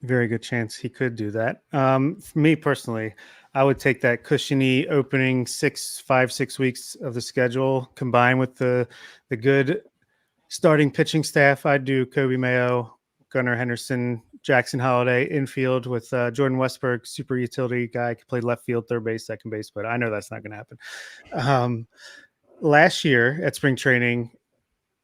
Very good chance he could do that. For me personally, I would take that cushiony opening 5-6 weeks of the schedule combined with the good starting pitching staff. I'd do Kobe Mayo, Gunnar Henderson, Jackson Holiday infield with Jordan Westberg, super utility guy, could play left field, third base, second base, but I know that's not going to happen. Last year at spring training,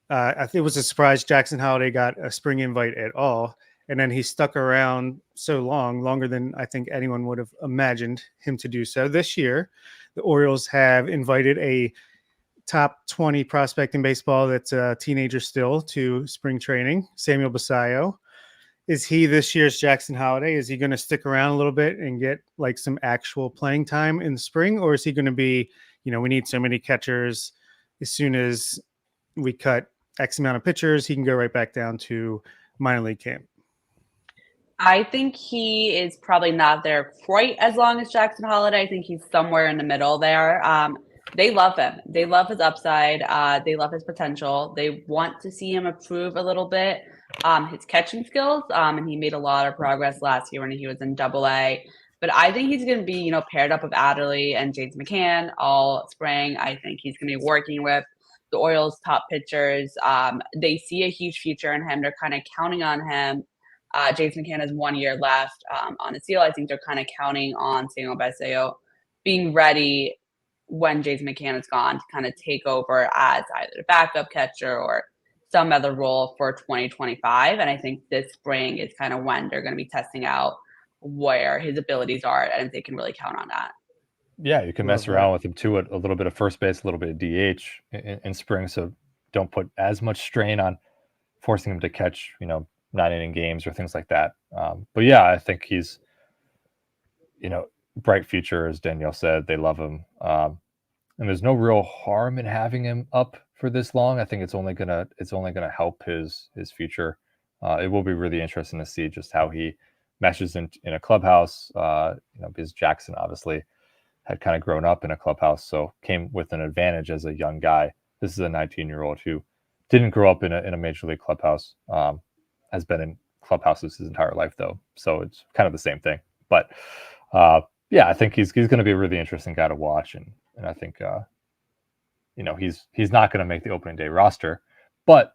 I think it was a surprise Jackson Holiday got a spring invite at all. And then he stuck around so longer than I think anyone would have imagined him to do so. This year, the Orioles have invited a top 20 prospect in baseball that's a teenager still to spring training, Samuel Basayo. Is he this year's Jackson Holiday? Is he going to stick around a little bit and get like some actual playing time in the spring? Or is he going to be, we need so many catchers. As soon as we cut X amount of pitchers, he can go right back down to minor league camp? I think he is probably not there quite as long as Jackson Holiday. I think he's somewhere in the middle there. They love him. They love his upside. They love his potential. They want to see him improve a little bit, his catching skills. And he made a lot of progress last year when he was in Double-A. But I think he's going to be, paired up with Adderley and James McCann all spring. I think he's going to be working with the Orioles' top pitchers. They see a huge future in him. They're kind of counting on him. James McCann has 1 year left on his deal. I think they're kind of counting on Samuel Basayo being ready when James McCann is gone to kind of take over as either the backup catcher or some other role for 2025. And I think this spring is kind of when they're going to be testing out where his abilities are, and they can really count on that. Yeah, you can mess around with him too, a little bit of first base, a little bit of DH in spring. So don't put as much strain on forcing him to catch, 9-inning games or things like that. But yeah, I think he's, bright future, as Danielle said. They love him. And there's no real harm in having him up for this long. I think it's only gonna help his future. It will be really interesting to see just how he meshes in a clubhouse. Because Jackson obviously had kind of grown up in a clubhouse, so came with an advantage as a young guy. This is a 19-year-old who didn't grow up in a major league clubhouse. Has been in clubhouses his entire life, though, so it's kind of the same thing. But I think he's going to be a really interesting guy to watch, and I think he's not going to make the opening day roster, but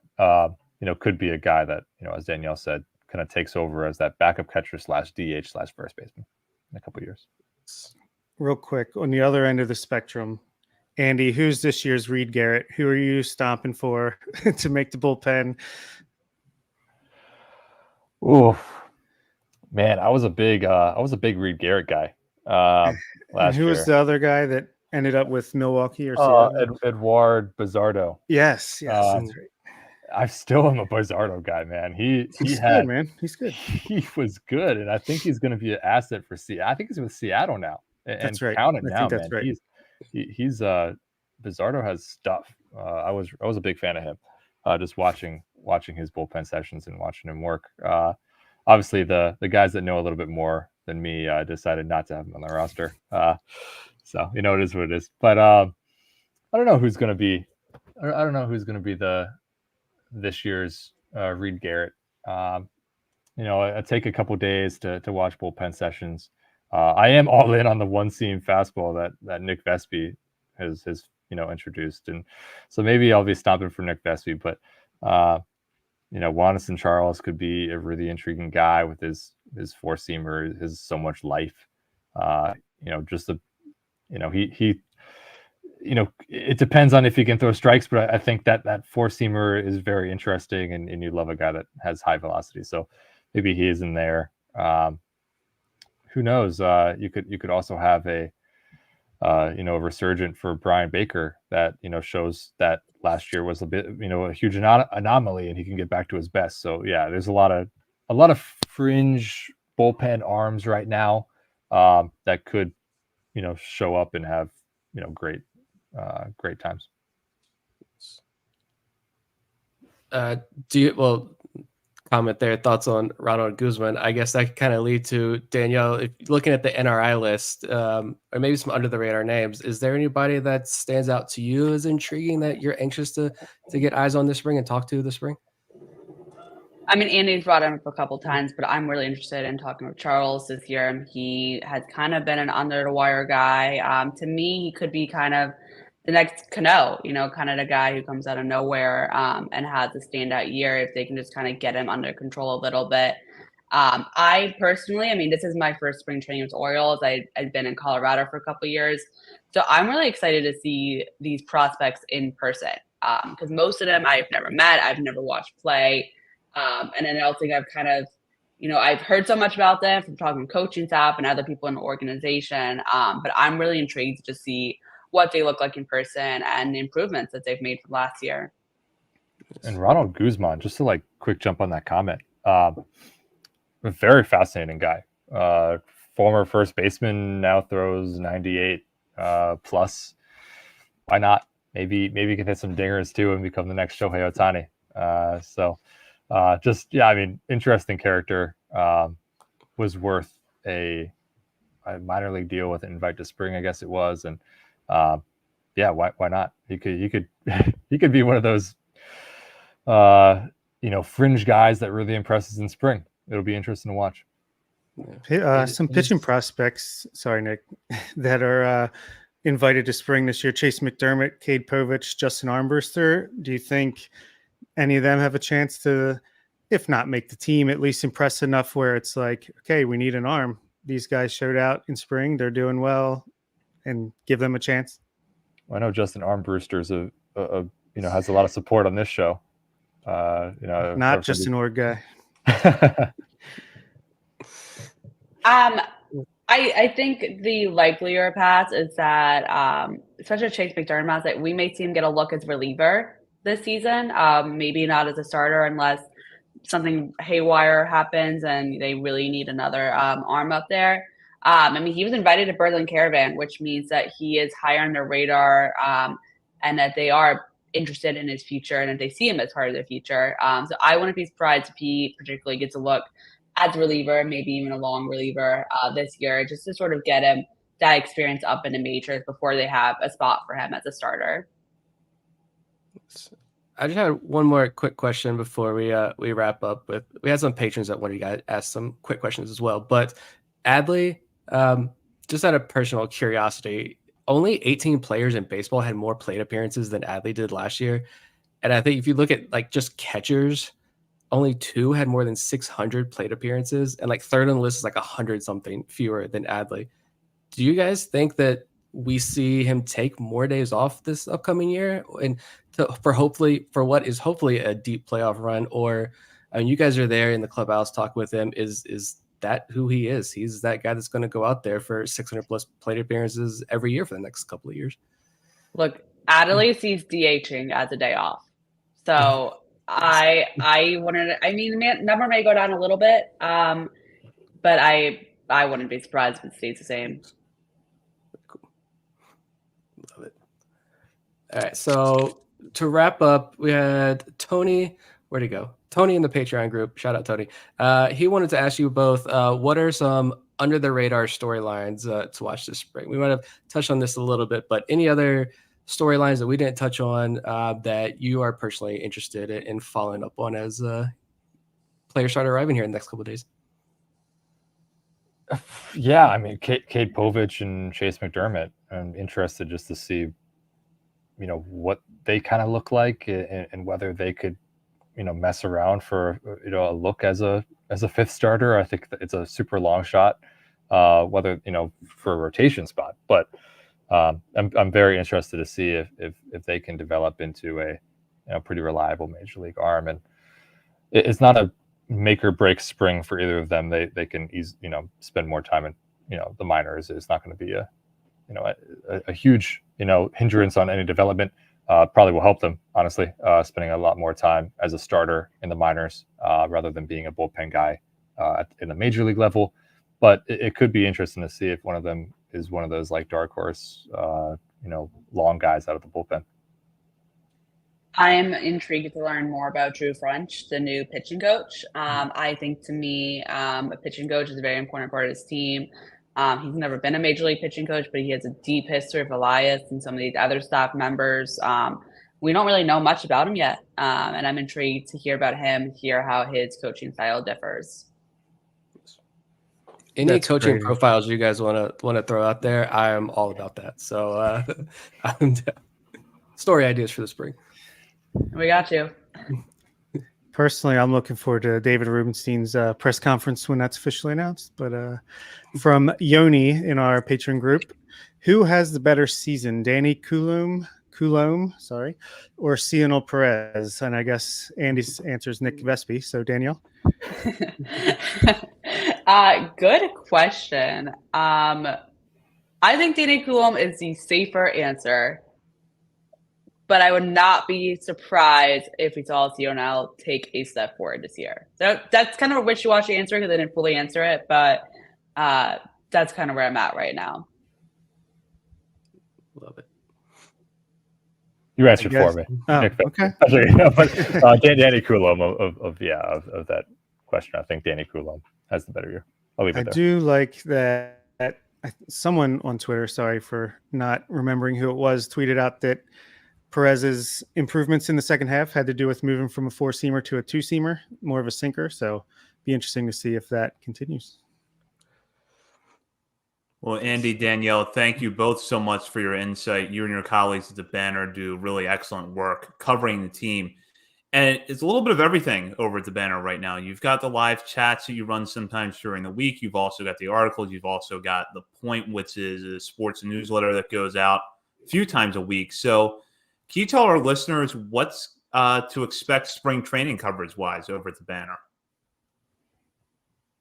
could be a guy that as Danielle said, kind of takes over as that backup catcher / DH / first baseman in a couple of years. Real quick, on the other end of the spectrum, Andy, who's this year's Reed Garrett? Who are you stomping for to make the bullpen? Oh man, I was a big Reed Garrett guy And last who was year. the other guy that ended up with Milwaukee or Seattle? Eduard Bizzardo. Yes, that's right. I still am a Bizzardo guy, man. He's good, man. He's good. He was good, and I think he's going to be an asset for Seattle. I think he's with Seattle now, That's right. count it I down, think that's man. right. He's Bizzardo has stuff. I was a big fan of him. Just watching his bullpen sessions and watching him work. Obviously, the guys that know a little bit more than me decided not to have him on the roster. So it is what it is. But I don't know who's going to be. I don't know who's going to be this year's Reed Garrett. I take a couple days to watch bullpen sessions. I am all in on the one seam fastball that Nick Vespi has introduced, and so maybe I'll be stopping for Nick Vespi. But Wanderson Charles could be a really intriguing guy with his four seamer, his so much life. It depends on if he can throw strikes, but I think that four seamer is very interesting, and you love a guy that has high velocity. So maybe he is in there. Who knows? You could also have a resurgent for Brian Baker that shows that last year was a bit a huge anomaly, and he can get back to his best. So yeah, there's a lot of fringe bullpen arms right now that could show up and have great times. Comment there, thoughts on Ronald Guzman. I guess that could kind of lead to Danielle, if looking at the NRI list, or maybe some under the radar names, is there anybody that stands out to you as intriguing that you're anxious to get eyes on this spring and talk to this spring? I mean, Andy's brought him up a couple times, but I'm really interested in talking with Charles this year. He has kind of been an under the wire guy. To me, he could be kind of the next Cano, kind of the guy who comes out of nowhere and has a standout year if they can just kind of get him under control a little bit. I personally, this is my first spring training with Orioles. I've been in Colorado for a couple of years. So I'm really excited to see these prospects in person because most of them I've never met. I've never watched play. And then I also think I've kind of, I've heard so much about them from talking to coaching staff and other people in the organization. But I'm really intrigued to see what they look like in person and the improvements that they've made from last year. And Ronald Guzman, just to quick jump on that comment, a very fascinating guy. Former first baseman, now throws 98 plus. Why not? Maybe he can hit some dingers too and become the next Shohei Ohtani. Interesting character. Was worth a minor league deal with an invite to spring, I guess it was, and why not? He could he could be one of those fringe guys that really impresses in spring. It'll be interesting to watch. Some pitching prospects, sorry Nick, that are invited to spring this year: Chase McDermott, Cade Povich, Justin Armbruster. Do you think any of them have a chance to, if not make the team, at least impress enough where it's like, okay, we need an arm? These guys showed out in spring, they're doing well, and give them a chance. Well, I know Justin Armbruster's has a lot of support on this show. Not just an org guy. I think the likelier path is that, especially Chase McDermott, that we may see him get a look as reliever this season. Maybe not as a starter unless something haywire happens and they really need another arm up there. He was invited to Berlin Caravan, which means that he is higher on their radar and that they are interested in his future and that they see him as part of their future. So I wouldn't be surprised if he particularly gets a look as a reliever, maybe even a long reliever this year, just to sort of get him that experience up in the majors before they have a spot for him as a starter. I just had one more quick question before we wrap up. We had some patrons that wanted to ask some quick questions as well. But Adley, just out of personal curiosity, only 18 players in baseball had more plate appearances than Adley did last year. And I think if you look at just catchers, only 2 had more than 600 plate appearances, and third on the list is 100 something fewer than Adley. Do you guys think that we see him take more days off this upcoming year and for what is hopefully a deep playoff run? Or I mean, you guys are there in the clubhouse, talk with him. Is that who he is? He's that guy that's going to go out there for 600 plus plate appearances every year for the next couple of years. Look, Adelaide sees DHing as a day off. So I wanted, I mean, the number may go down a little bit, but I wouldn't be surprised if it stays the same. Cool. Love it. All right. So to wrap up, we had Tony. Where'd he go? Tony in the Patreon group. Shout out, Tony. He wanted to ask you both, what are some under the radar storylines to watch this spring? We might have touched on this a little bit, but any other storylines that we didn't touch on that you are personally interested in following up on as players start arriving here in the next couple of days? Yeah, I mean, Cade Povich and Chase McDermott. I'm interested just to see, what they kind of look like and whether they could, mess around for, a look as a fifth starter. I think it's a super long shot, whether, for a rotation spot. But I'm very interested to see if they can develop into a pretty reliable major league arm. And it's not a make or break spring for either of them. They can spend more time in the minors. It's not going to be a huge hindrance on any development. Probably will help them, honestly, spending a lot more time as a starter in the minors rather than being a bullpen guy in the major league level. But it could be interesting to see if one of them is one of those like dark horse long guys out of the bullpen. I am intrigued to learn more about Drew French, the new pitching coach. I think to me, a pitching coach is a very important part of his team. He's never been a major league pitching coach, but he has a deep history of Elias and some of these other staff members. We don't really know much about him yet, and I'm intrigued to hear about him, hear how his coaching style differs. Any coaching profiles you guys want to throw out there? I am all about that. So story ideas for the spring. We got you. Personally, I'm looking forward to David Rubenstein's press conference when that's officially announced. But from Yoni in our Patreon group, who has the better season, Danny Coulombe, or Cionel Perez? And I guess Andy's answer is Nick Vespi. So Danielle. Good question. I think Danny Coulombe is the safer answer. But I would not be surprised if we saw Cionel take a step forward this year. So that's kind of a wishy-washy answer because I didn't fully answer it, but that's kind of where I'm at right now. Love it. You answered for me. Oh, okay. But Danny Coulombe of that question. I think Danny Coulombe has the better year. I'll leave it there. I do like that. Someone on Twitter, sorry for not remembering who it was, tweeted out that Perez's improvements in the second half had to do with moving from a four-seamer to a two-seamer, more of a sinker. So be interesting to see if that continues. Well, Andy, Danielle, thank you both so much for your insight. You and your colleagues at the Banner do really excellent work covering the team. And it's a little bit of everything over at the Banner right now. You've got the live chats that you run sometimes during the week. You've also got the articles. You've also got The Point, which is a sports newsletter that goes out a few times a week. So can you tell our listeners what's to expect spring training coverage-wise over at the Banner?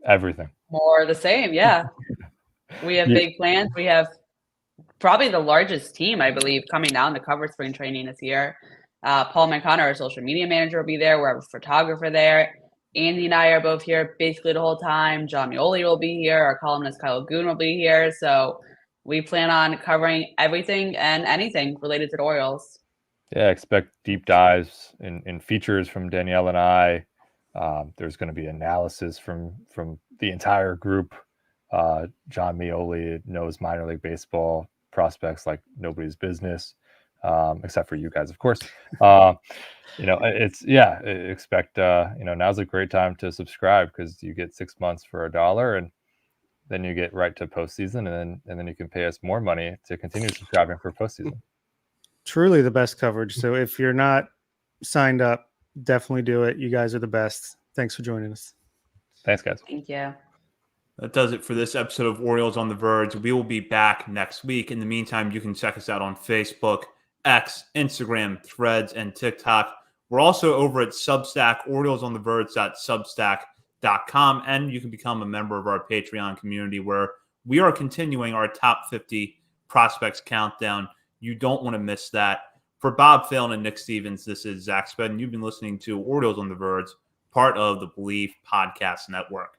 Everything. More the same, yeah. We have big plans. We have probably the largest team, I believe, coming down to cover spring training this year. Paul McConnor, our social media manager, will be there. We have a photographer there. Andy and I are both here basically the whole time. John Mioli will be here. Our columnist Kyle Goon will be here. So we plan on covering everything and anything related to the Orioles. Yeah, expect deep dives in features from Danielle and I. There's going to be analysis from the entire group. John Mioli knows minor league baseball prospects like nobody's business, except for you guys, of course. Expect now's a great time to subscribe because you get 6 months for $1, and then you get right to postseason, and then you can pay us more money to continue subscribing for postseason. Truly the best coverage. So if you're not signed up, definitely do it. You guys are the best. Thanks for joining us. Thanks, guys. Thank you. That does it for this episode of Orioles on the Verge. We will be back next week. In the meantime, you can check us out on Facebook, X, Instagram, Threads, and TikTok. We're also over at Substack, oriolesontheverge.substack.com, and you can become a member of our Patreon community where we are continuing our top 50 prospects countdown. You don't want to miss that. For Bob Phelan and Nick Stevens, this is Zach Spedden. You've been listening to Orioles on the Verge, part of the Believe Podcast Network.